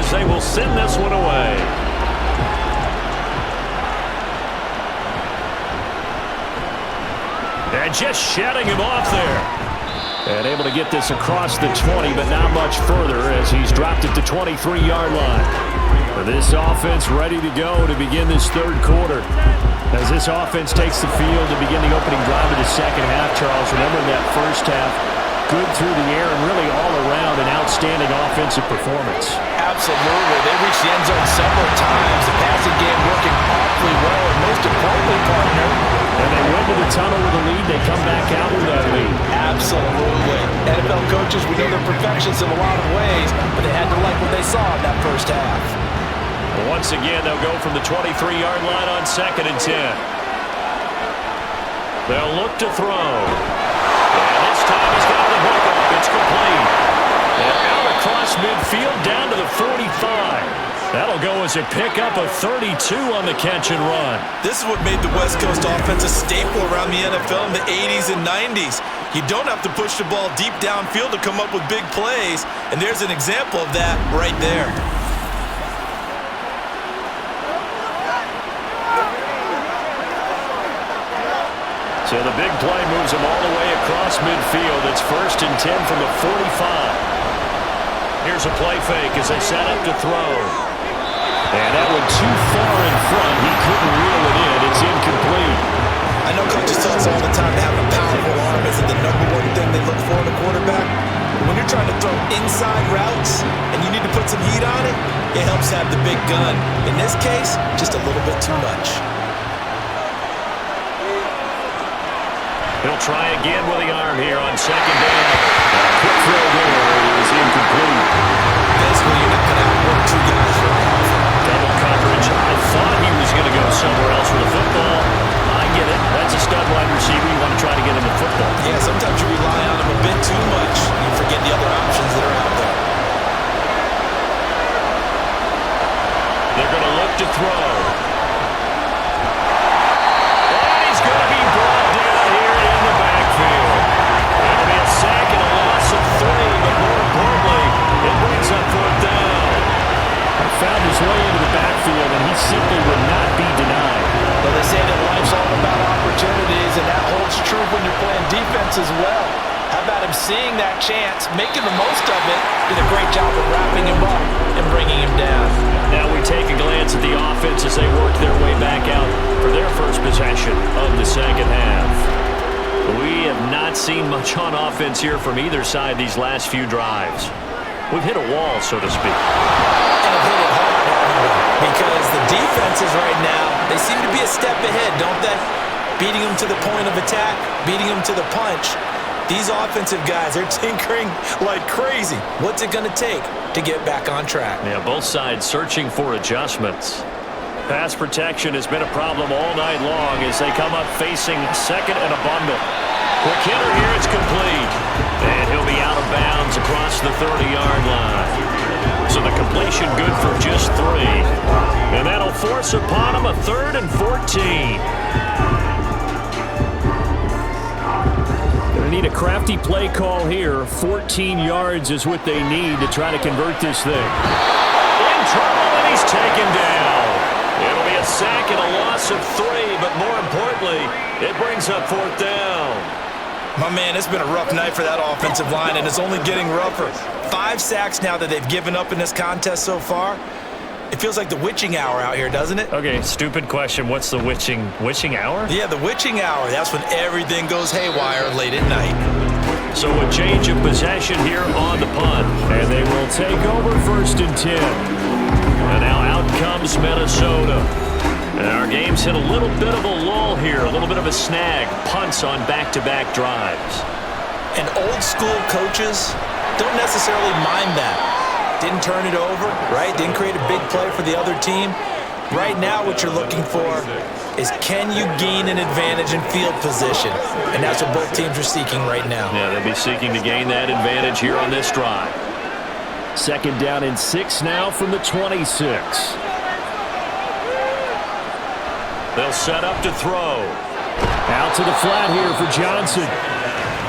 [SPEAKER 2] They will send this one away. And just shutting him off there. And able to get this across the 20, but not much further as he's dropped it to 23-yard line. For this offense ready to go to begin this third quarter. As this offense takes the field to begin the opening drive of the second half, Charles, remember that first half, good through the air and really all around an outstanding offensive performance.
[SPEAKER 3] Absolutely. They reached the end zone several times. The passing game working awfully well, and most importantly, partner.
[SPEAKER 2] And they went to the tunnel with a lead. They come back out with that lead.
[SPEAKER 3] Absolutely. NFL coaches, we know they're perfectionists in a lot of ways, but they had to like what they saw in that first half.
[SPEAKER 2] Once again, they'll go from the 23-yard line on 2nd and 10. They'll look to throw. And this time he's got the hook up. It's complete. And out across midfield down to the 45. That'll go as a pickup of 32 on the catch and run.
[SPEAKER 3] This is what made the West Coast offense a staple around the NFL in the 80s and 90s. You don't have to push the ball deep downfield to come up with big plays, and there's an example of that right there.
[SPEAKER 2] So the big play moves him all the way across midfield. It's 1st and 10 from the 45. Here's a play fake as they set up to throw. And that one too far in front. He couldn't reel it in. It's incomplete.
[SPEAKER 3] I know coaches tell us all the time to have a powerful arm isn't the #1 thing they look for in a quarterback. When you're trying to throw inside routes and you need to put some heat on it, it helps have the big gun. In this case, just a little bit too much.
[SPEAKER 2] He'll try again with the arm here on 2nd down. Quick throw there is incomplete.
[SPEAKER 3] Basically, you're not going to outwork two guys right off.
[SPEAKER 2] Double coverage. I thought he was going to go somewhere else with the football. I get it. That's a stud wide receiver. You want to try to get him the football.
[SPEAKER 3] Yeah, sometimes you rely on him a bit too much. You forget the other options that are out there.
[SPEAKER 2] They're going to look to throw. And he's going to be brought down here in the backfield. It'll be a sack and a loss of 3, but more importantly, it brings up 4th down. He found his way into the backfield, and he simply would not be denied.
[SPEAKER 3] Well, they say that life's all about opportunities, and that holds true when you're playing defense as well. How about him seeing that chance, making the most of it, did a great job of wrapping him up and bringing him down.
[SPEAKER 2] Now we take a glance at the offense as they work their way back out for their first possession of the second half. We have not seen much on offense here from either side these last few drives. We've hit a wall, so to speak.
[SPEAKER 3] And have hit it hard, haven't we? Because the defenses right now, they seem to be a step ahead, don't they? Beating them to the point of attack, beating them to the punch. These offensive guys, they're tinkering like crazy. What's it going to take to get back on track?
[SPEAKER 2] Yeah, both sides searching for adjustments. Pass protection has been a problem all night long as they come up facing 2nd and a bundle. Quick hitter here, it's complete. And he'll be out of bounds across the 30-yard line. So the completion good for just 3. And that'll force upon him a 3rd and 14. Gonna need a crafty play call here. 14 yards is what they need to try to convert this thing. In trouble, and he's taken down. It'll be a sack and a loss of 3, but more importantly, it brings up 4th down.
[SPEAKER 3] My man, it's been a rough night for that offensive line, and it's only getting rougher. 5 sacks now that they've given up in this contest so far. It feels like the witching hour out here, doesn't it?
[SPEAKER 2] Okay, stupid question. What's the witching hour?
[SPEAKER 3] Yeah, the witching hour. That's when everything goes haywire late at night.
[SPEAKER 2] So a change of possession here on the punt. And they will take over 1st and 10. And now out comes Minnesota. And our game's hit a little bit of a lull here, a little bit of a snag. Punts on back-to-back drives.
[SPEAKER 3] And old school coaches don't necessarily mind that. Didn't turn it over, right? Didn't create a big play for the other team. Right now what you're looking for is, can you gain an advantage in field position? And that's what both teams are seeking right now.
[SPEAKER 2] Yeah, they'll be seeking to gain that advantage here on this drive. 2nd down and 6 now from the 26. They'll set up to throw. Out to the flat here for Johnson.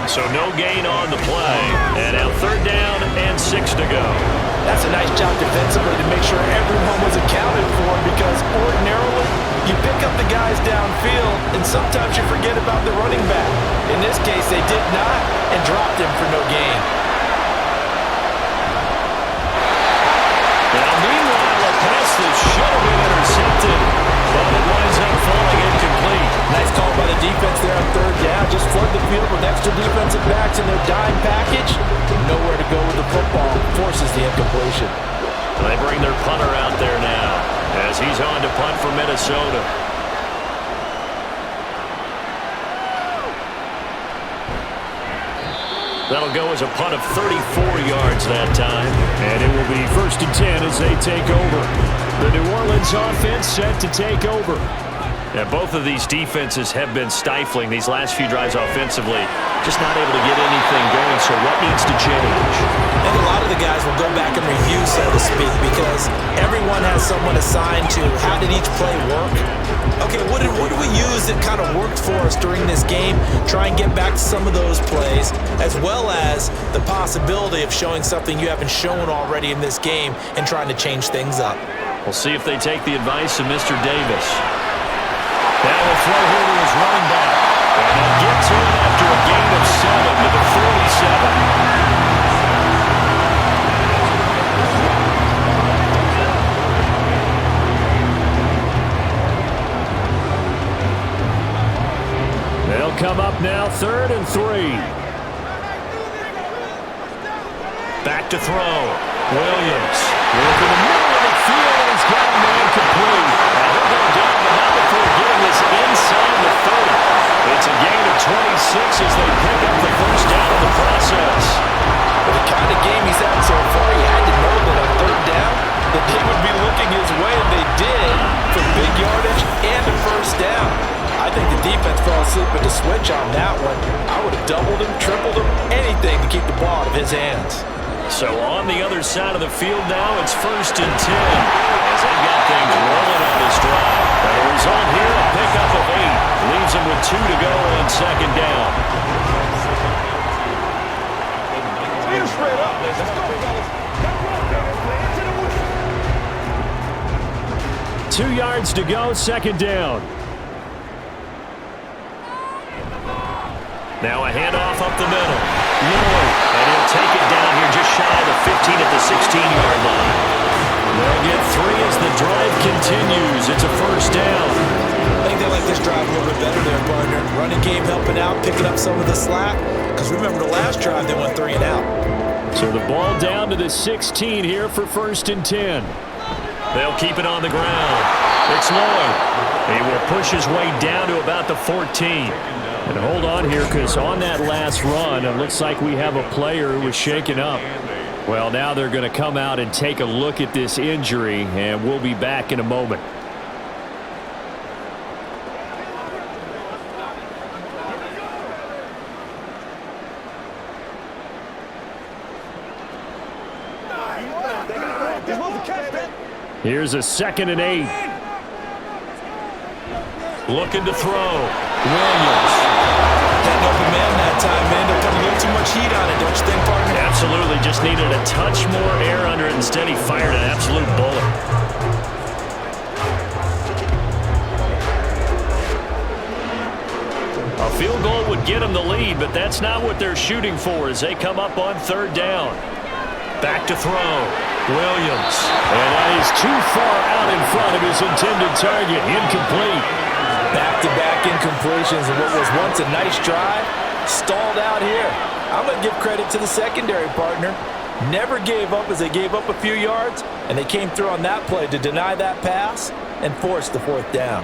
[SPEAKER 2] So no gain on the play. And now 3rd down and 6 to go.
[SPEAKER 3] That's a nice job defensively to make sure everyone was accounted for, because ordinarily you pick up the guys downfield and sometimes you forget about the running back. In this case, they did not and dropped him for no gain.
[SPEAKER 2] Now meanwhile, a pass that should have been intercepted, but it winds up falling incomplete.
[SPEAKER 3] Nice call by the defense there on 3rd down. Just flood the field with extra defensive backs in their dime package. Nowhere to go with the football. Forces the incompletion.
[SPEAKER 2] They bring their punter out there now as he's on to punt for Minnesota. That'll go as a punt of 34 yards that time. And it will be 1st and 10 as they take over. The New Orleans offense set to take over. Yeah, both of these defenses have been stifling these last few drives offensively. Just not able to get anything going, so what needs to change?
[SPEAKER 3] I think a lot of the guys will go back and review, so to speak, because everyone has someone assigned to how did each play work. Okay, what did we use that kind of worked for us during this game? Try and get back to some of those plays, as well as the possibility of showing something you haven't shown already in this game and trying to change things up.
[SPEAKER 2] We'll see if they take the advice of Mr. Davis. Now we'll throw here to his running back. And he'll get to it after a gain of 7 to the 47. They'll come up now 3rd and 3. Back to throw. Williams. Look in the middle of the field, and he's got a man complete. And he'll go down, but not before getting this inside the 30. It's a gain of 26 as they pick up the 1st down in the process.
[SPEAKER 3] With the kind of game he's had so far, he had to know that on 3rd down that they would be looking his way, and they did, for big yardage and a 1st down. I think the defense fell asleep at the switch on that one. I would have doubled him, tripled him, anything to keep the ball out of his hands.
[SPEAKER 2] So on the other side of the field now, it's 1st and 10 as they got things rolling on this drive. The result here, a pickup of 8. Leaves them with 2 to go on 2nd down.
[SPEAKER 4] Straight up. Let's go, fellas.
[SPEAKER 2] 2 yards to go, 2nd down. Now a handoff up the middle. Lloyd, and he'll take it down here just shy of the 15 at the 16-yard line. They'll get 3 as the drive continues. It's a 1st down.
[SPEAKER 3] I think they like this drive a little bit better there, partner. Running game helping out, picking up some of the slack. Because remember the last drive, they went 3 and out.
[SPEAKER 2] So the ball down to the 16 here for 1st and 10. They'll keep it on the ground. It's Lloyd. He will push his way down to about the 14. And hold on here, because on that last run, it looks like we have a player who was shaken up. Well, now they're going to come out and take a look at this injury, and we'll be back in a moment. Here's a 2nd and 8. Looking to throw. Williams.
[SPEAKER 3] Had an open man that time, man. They're putting a little too much heat on it, don't you think, partner?
[SPEAKER 2] Absolutely. Just needed a touch more air under it. Instead, he fired an absolute bullet. A field goal would get them the lead, but that's not what they're shooting for as they come up on 3rd down. Back to throw. Williams. And that is too far out in front of his intended target. Incomplete.
[SPEAKER 3] Back-to-back incompletions, and what was once a nice drive Stalled out here. I'm going to give credit to the secondary partner. Never gave up as they gave up a few yards, and they came through on that play to deny that pass and force the fourth down.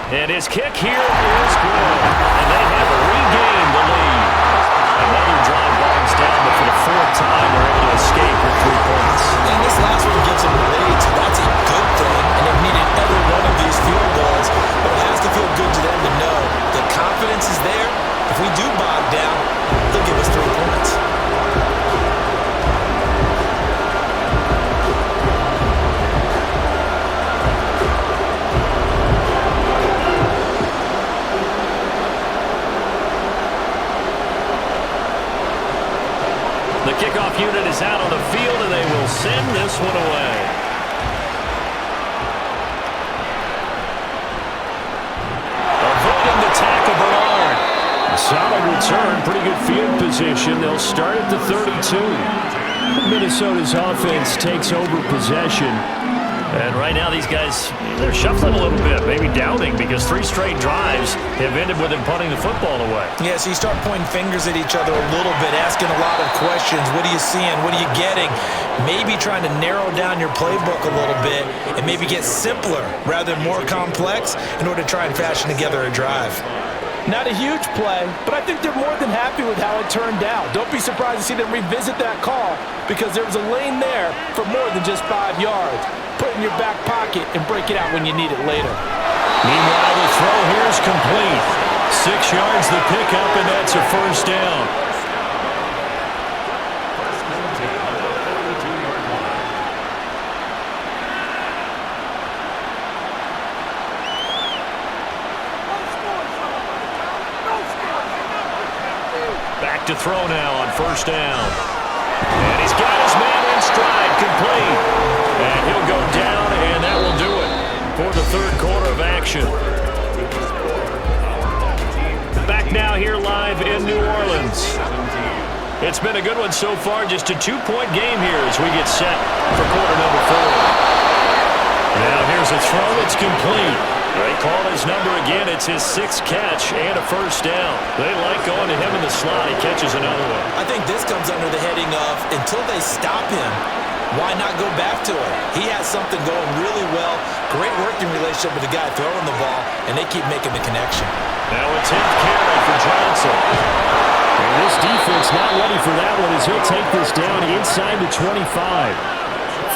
[SPEAKER 2] And his kick here is good. And they have regained the lead. Another drive bogs down, but for the fourth time, they're able to escape with 3 points.
[SPEAKER 3] And this last one gives them the lead, so that's a good thing. And they've needed every one of these field goals. But it has to feel good to them to know the confidence is there. If we do bog down, they'll give us 3 points.
[SPEAKER 2] The kickoff unit is out on the field, and they will send this one away. Avoiding the tackle, Bernard. Solid return, pretty good field position. They'll start at the 32. Minnesota's offense takes over possession. And right now these guys, they're shuffling a little bit, maybe doubting, because 3 straight drives have ended with them punting the football away.
[SPEAKER 3] Yeah, so you start pointing fingers at each other a little bit, asking a lot of questions. What are you seeing? What are you getting? Maybe trying to narrow down your playbook a little bit and maybe get simpler rather than more complex in order to try and fashion together a drive. Not a huge play, but I think they're more than happy with how it turned out. Don't be surprised to see them revisit that call because there was a lane there for more than just 5 yards. Put it in your back pocket and break it out when you need it later.
[SPEAKER 2] Meanwhile, the throw here is complete. 6 yards the pickup, and that's a first down. Back to throw now on first down. And he's got his man in stride, complete. And he'll go down, and that will do it for the third quarter of action. Back now here live in New Orleans. It's been a good one so far, just a 2-point game here as we get set for quarter number 4. Now here's a throw, it's complete. They call his number again. It's his 6th catch and a first down. They like going to him in the slot. He catches another one.
[SPEAKER 3] I think this comes under the heading of until they stop him, why not go back to it? He has something going really well. Great working relationship with the guy throwing the ball, and they keep making the connection.
[SPEAKER 2] Now a 10th carry for Johnson. And this defense not ready for that one as he'll take this down inside the 25.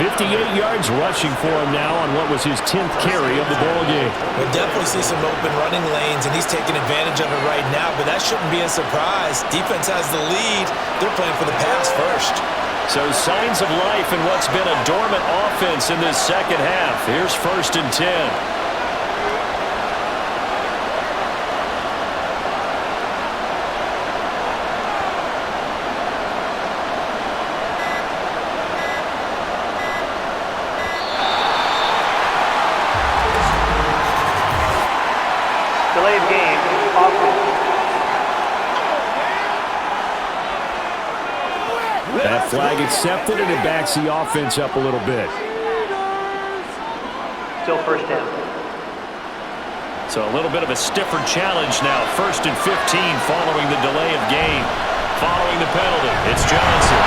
[SPEAKER 2] 58 yards rushing for him now on what was his 10th carry of the ball game.
[SPEAKER 3] We'll definitely see some open running lanes, and he's taking advantage of it right now, but that shouldn't be a surprise. Defense has the lead. They're playing for the pass first.
[SPEAKER 2] So signs of life in what's been a dormant offense in this second half. Here's 1st and 10.
[SPEAKER 6] Delay of game, offense.
[SPEAKER 2] That flag accepted, and it backs the offense up a little bit.
[SPEAKER 6] Still first down.
[SPEAKER 2] So a little bit of a stiffer challenge now. 1st and 15 following the delay of game. Following the penalty, it's Johnson.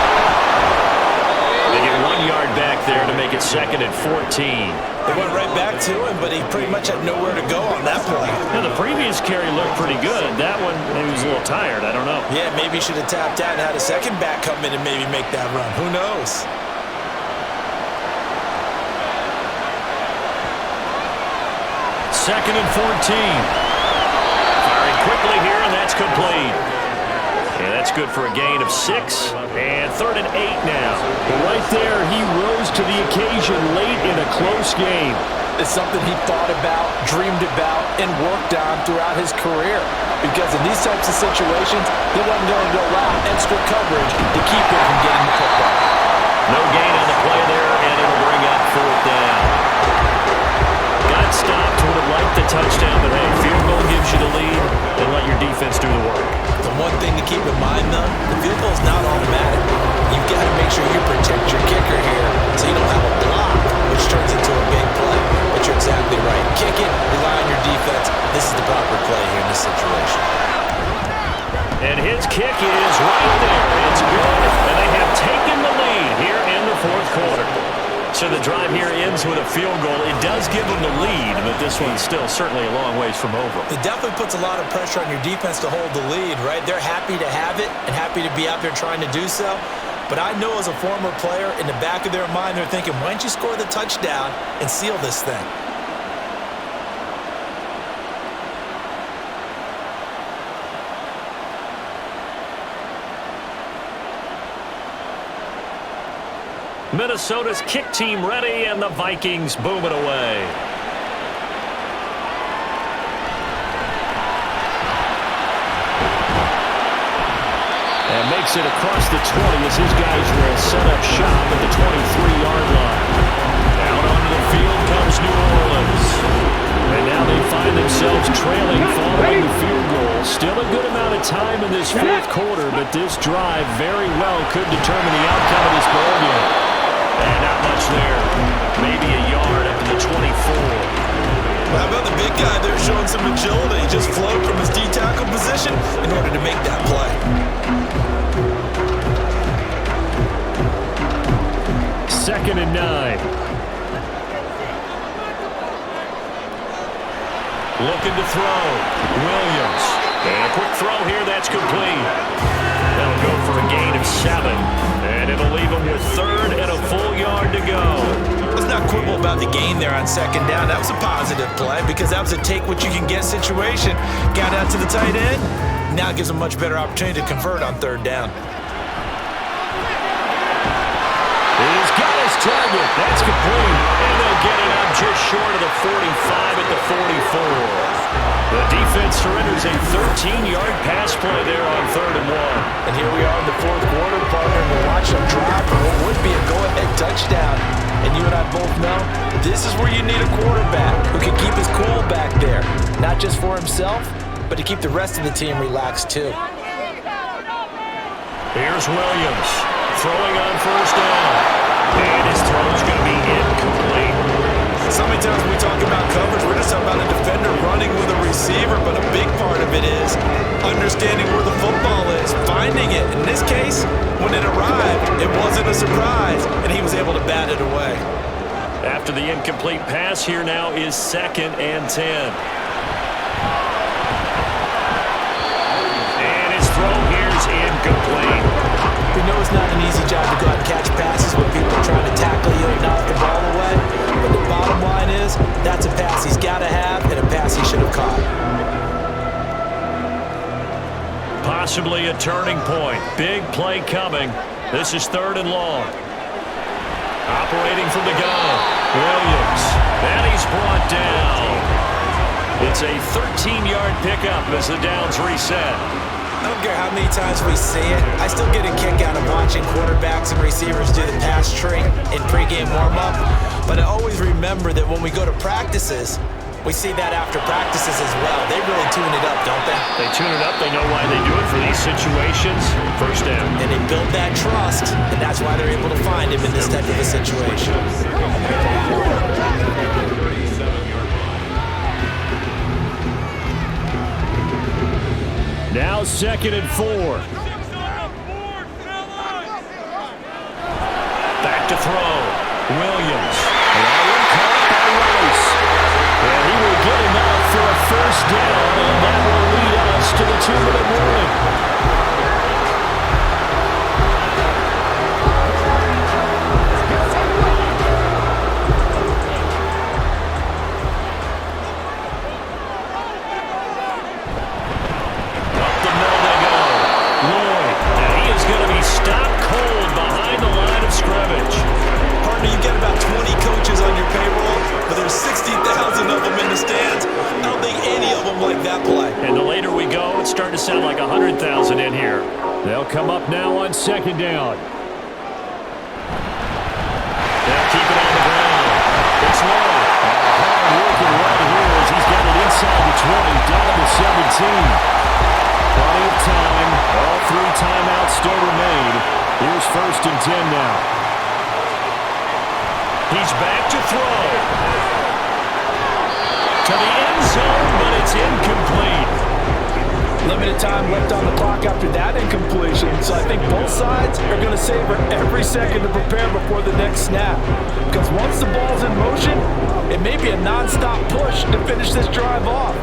[SPEAKER 2] They get 1 yard back there to make it 2nd and 14.
[SPEAKER 3] They went right back to him, but he pretty much had nowhere to go on that play.
[SPEAKER 2] Now, the previous carry looked pretty good. That one, maybe he was a little tired. I don't know.
[SPEAKER 3] Yeah, maybe he should have tapped out and had a second back come in and maybe make that run. Who knows?
[SPEAKER 2] Second and 14. Firing quickly here, and that's complete. And that's good for a gain of 6. And 3rd and 8 now.
[SPEAKER 3] But right there, he rose to the occasion late in a close game. It's something he thought about, dreamed about, and worked on throughout his career. Because in these types of situations, he wasn't going to allow extra coverage to keep him from getting the football.
[SPEAKER 2] No gain on the play there, and it'll bring up 4th down. Got stopped, would have liked the touchdown, but hey, field goal gives you the lead, and let your defense do the work.
[SPEAKER 3] The one thing to keep in mind, though, the field goal is not automatic. You've got to make sure you protect your kicker here so you don't have a block, which turns into a big play. But you're exactly right. Kick it, rely on your defense. This is the proper play here
[SPEAKER 2] So the drive here ends with a field goal. It does give them the lead, but this one's still certainly a long ways from over.
[SPEAKER 3] It definitely puts a lot of pressure on your defense to hold the lead, right? They're happy to have it and happy to be out there trying to do so. But I know as a former player, in the back of their mind, they're thinking, why don't you score the touchdown and seal this thing?
[SPEAKER 2] Minnesota's kick team ready, and the Vikings boom it away. And makes it across the 20 as his guys will set up shop at the 23-yard line. Out onto the field comes New Orleans. And now they find themselves trailing following the field goal. Still a good amount of time in this fourth quarter, but this drive very well could determine the outcome of this ball game. And not much there. Maybe a yard up to the 24.
[SPEAKER 3] Well, how about the big guy there showing some agility? He just flowed from his D-tackle position in order to make that play.
[SPEAKER 2] Second and 9. Looking to throw. Williams. And a quick throw here. That's complete. That'll go for a gain of 7. And it'll leave him with third and a full yard to go.
[SPEAKER 3] Let's not quibble about the gain there on second down. That was a positive play because that was a take-what-you-can-get situation. Got out to the tight end. Now it gives them a much better opportunity to convert on third down.
[SPEAKER 2] He's got his target. That's complete. And they'll get it up just short of the 45 at the 44. The defense surrenders a 13-yard pass play there on 3rd and 1.
[SPEAKER 3] And here we are in the fourth quarter, partner, and we'll watch them drive for what would be a go-ahead touchdown. And you and I both know this is where you need a quarterback who can keep his cool back there. Not just for himself, but to keep the rest of the team relaxed too.
[SPEAKER 2] Here's Williams throwing on first down. And his throw's going to be incomplete.
[SPEAKER 3] So many times when we talk about coverage, we're just talking about a defender running with a receiver, but a big part of it is understanding where the football is, finding it. In this case, when it arrived, it wasn't a surprise, and he was able to bat it away.
[SPEAKER 2] After the incomplete pass, here now is 2nd and 10. And his throw here is incomplete.
[SPEAKER 3] We know it's not an easy job to go out and catch passes when people are trying to tackle you and knock the ball away. But the bottom line is, that's a pass he's got to have and a pass he should have caught.
[SPEAKER 2] Possibly a turning point. Big play coming. This is 3rd and long. Operating from the gun. Williams. And he's brought down. It's a 13-yard pickup as the downs reset.
[SPEAKER 3] I don't care how many times we see it. I still get a kick out of watching quarterbacks and receivers do the pass tree in pregame warm-up. But I always remember that when we go to practices, we see that after practices as well. They really tune it up, don't they?
[SPEAKER 2] They tune it up. They know why they do it for these situations. First down.
[SPEAKER 3] And they build that trust, and that's why they're able to find him in this type of a situation.
[SPEAKER 2] Now 2nd and 4. Back to throw. Williams. Caught by Rice. And he will get enough for a first down, and that will lead us to the 2-minute warning. Stopped cold behind the line of scrimmage.
[SPEAKER 3] Partner, you've got about 20 coaches on your payroll, but there's 60,000 of them in the stands. I don't think any of them like that play.
[SPEAKER 2] And the later we go, it's starting to sound like 100,000 in here. They'll come up now on 2nd down. They'll keep it on the ground. It's low. Hard working right here as he's got it inside the 20, down to the 17. Plenty of time. All 3 timeouts still remain. Here's 1st and 10 now. He's back to throw. To the end zone, but it's incomplete.
[SPEAKER 3] Limited time left on the clock after that incompletion, so I think both sides are going to savor every second to prepare before the next snap. Because once the ball's in motion, it may be a non-stop push to finish this drive off.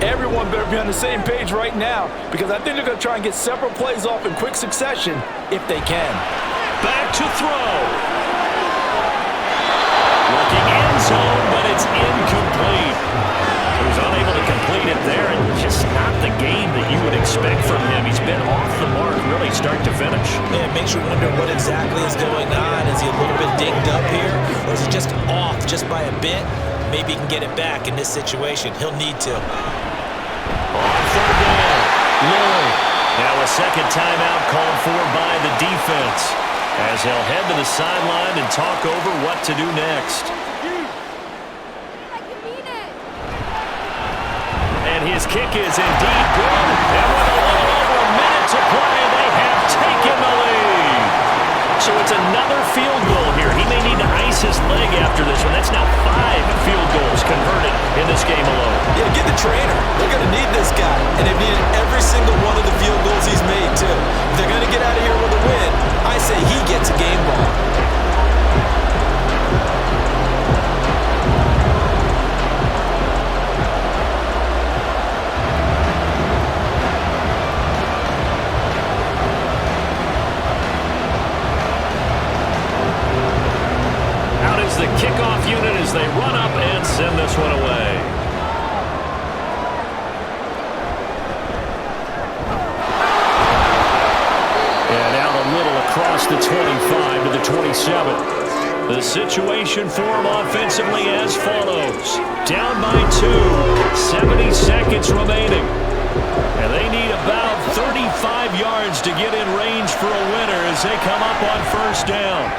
[SPEAKER 3] Everyone better be on the same page right now, because I think they're going to try and get several plays off in quick succession if they can.
[SPEAKER 2] Back to throw. Looking end zone, but it's incomplete. He was unable to complete it there, and just not the game that you would expect from him. He's been off the mark really start to finish.
[SPEAKER 7] Yeah, it makes you wonder what exactly is going on. Is he a little bit dinged up here, or is he just off just by a bit? Maybe he can get it back in this situation. He'll need to.
[SPEAKER 2] On third down, Lillard. Now a second timeout called for by the defense, as they'll head to the sideline and talk over what to do next. And his kick is indeed good. And with a little over a minute to play, they have taken the lead. So it's another field goal here. He may need to ice his leg after this one. That's now 5 field goals converted in this game alone.
[SPEAKER 7] Yeah, get the trainer. They're going to need this guy. And they've needed every single one of the field goals he's made, too. If they're going to get out of here with a win, I say he gets a game ball.
[SPEAKER 2] The kickoff unit as they run up and send this one away. And out a little across the 25 to the 27. The situation for them offensively as follows. Down by 2, 70 seconds remaining. And they need about 35 yards to get in range for a winner as they come up on first down.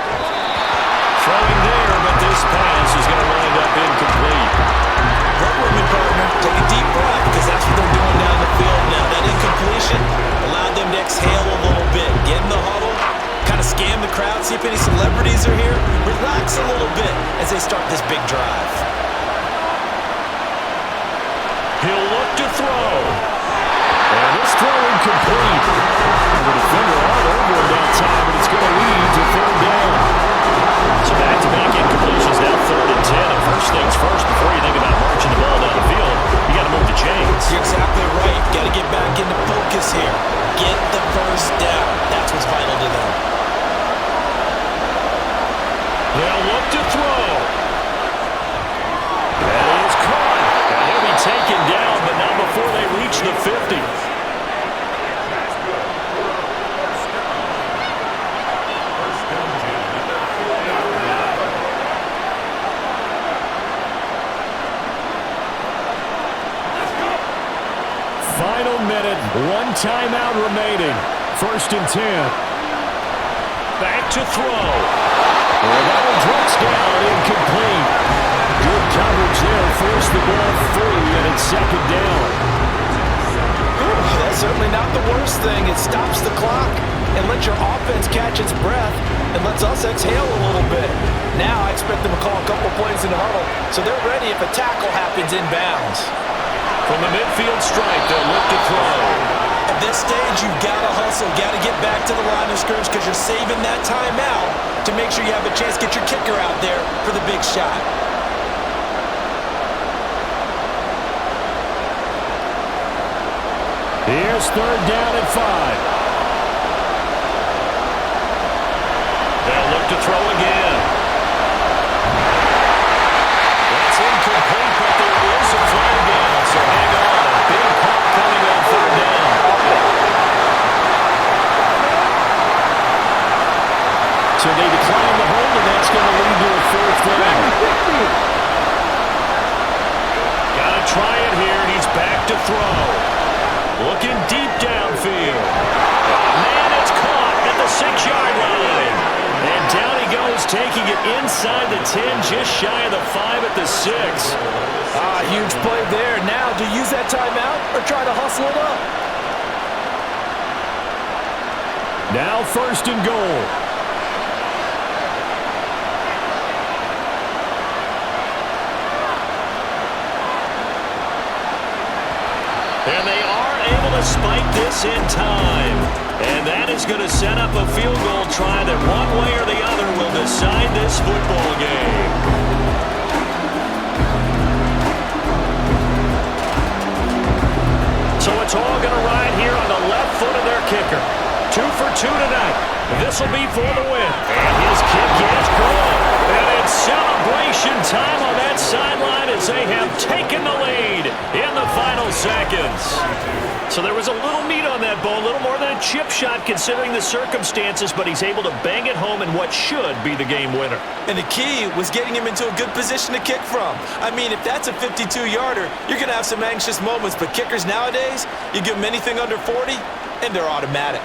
[SPEAKER 2] Throwing there, but this pass is going to wind up incomplete.
[SPEAKER 7] Work with me, partner. Take a deep breath, because that's what they're doing down the field now. That incompletion allowed them to exhale a little bit. Get in the huddle, kind of scan the crowd, see if any celebrities are here. Relax a little bit as they start this big drive.
[SPEAKER 2] He'll look to throw. And this throw incomplete. The defender all over him that time, but it's going to lead to third down. So back-to-back incompletions, now 3rd and 10. And first things first, before you think about marching the ball down the field, you got to move the chains.
[SPEAKER 7] You're exactly right. Got to get back into focus here. Get the first down. That's what's vital to them.
[SPEAKER 2] They'll look to throw. That is caught. And he'll be taken down, but not before they reach the 50. Final minute, 1 timeout remaining. 1st and 10. Back to throw. Well, that one drops down, incomplete. Good coverage there, forced the ball free, and it's 2nd down.
[SPEAKER 3] That's certainly not the worst thing. It stops the clock and lets your offense catch its breath and lets us exhale a little bit. Now I expect them to call a couple plays in the huddle so they're ready if a tackle happens inbounds.
[SPEAKER 2] From the midfield stripe, they'll look to throw.
[SPEAKER 7] At this stage, you've got to hustle, got to get back to the line of scrimmage because you're saving that timeout to make sure you have a chance to get your kicker out there for the big shot.
[SPEAKER 2] Here's 3rd down and 5. They'll look to throw again. That's incomplete, but there is a flag down, so hang on. A big call coming on 3rd down. So they decline the hold, and that's going to lead to a 4th down. Got to try it here, and he's back to throw. Looking deep downfield. Man, it's caught at the 6-yard line. And down he goes, taking it inside the 10, just shy of the 5 at the 6.
[SPEAKER 3] Huge play there. Now, do you use that timeout or try to hustle it up?
[SPEAKER 2] Now 1st and goal. And they are able to despite this in time. And that is going to set up a field goal try that one way or the other will decide this football game. So it's all going to ride here on the left foot of their kicker. 2 for 2 tonight. This will be for the win. And his kick is good. And it's celebration time on that sideline as they have taken the lead in the final seconds. So there was a little meat on that ball, a little more than a chip shot considering the circumstances, but he's able to bang it home in what should be the game winner.
[SPEAKER 7] And the key was getting him into a good position to kick from. I mean, if that's a 52-yarder, you're going to have some anxious moments, but kickers nowadays, you give them anything under 40, and they're automatic.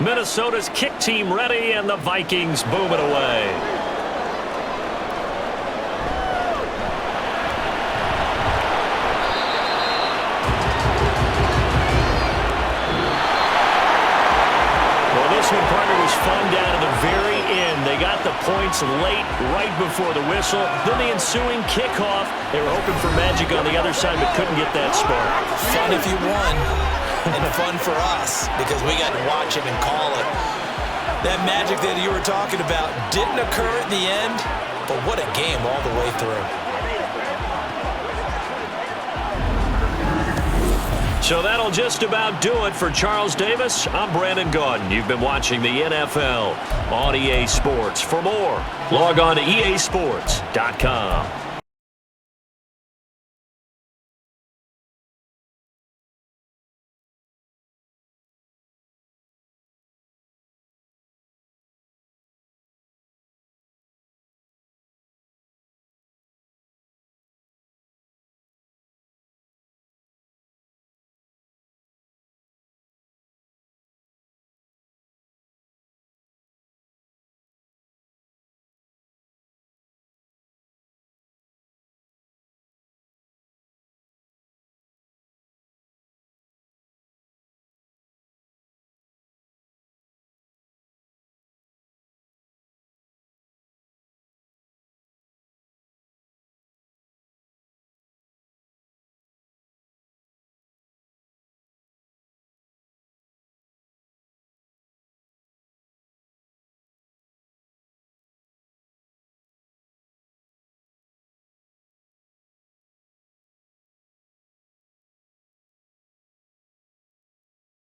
[SPEAKER 2] Minnesota's kick team ready, and the Vikings boom it away. Well, this one, partner, was fun down to the very end. They got the points late, right before the whistle. Then the ensuing kickoff. They were hoping for magic on the other side, but couldn't get that spark.
[SPEAKER 7] Fun if you won. And fun for us because we got to watch it and call it. That magic that you were talking about didn't occur at the end, but what a game all the way through.
[SPEAKER 2] So that'll just about do it for Charles Davis. I'm Brandon Gaudin. You've been watching the NFL on EA Sports. For more, log on to easports.com.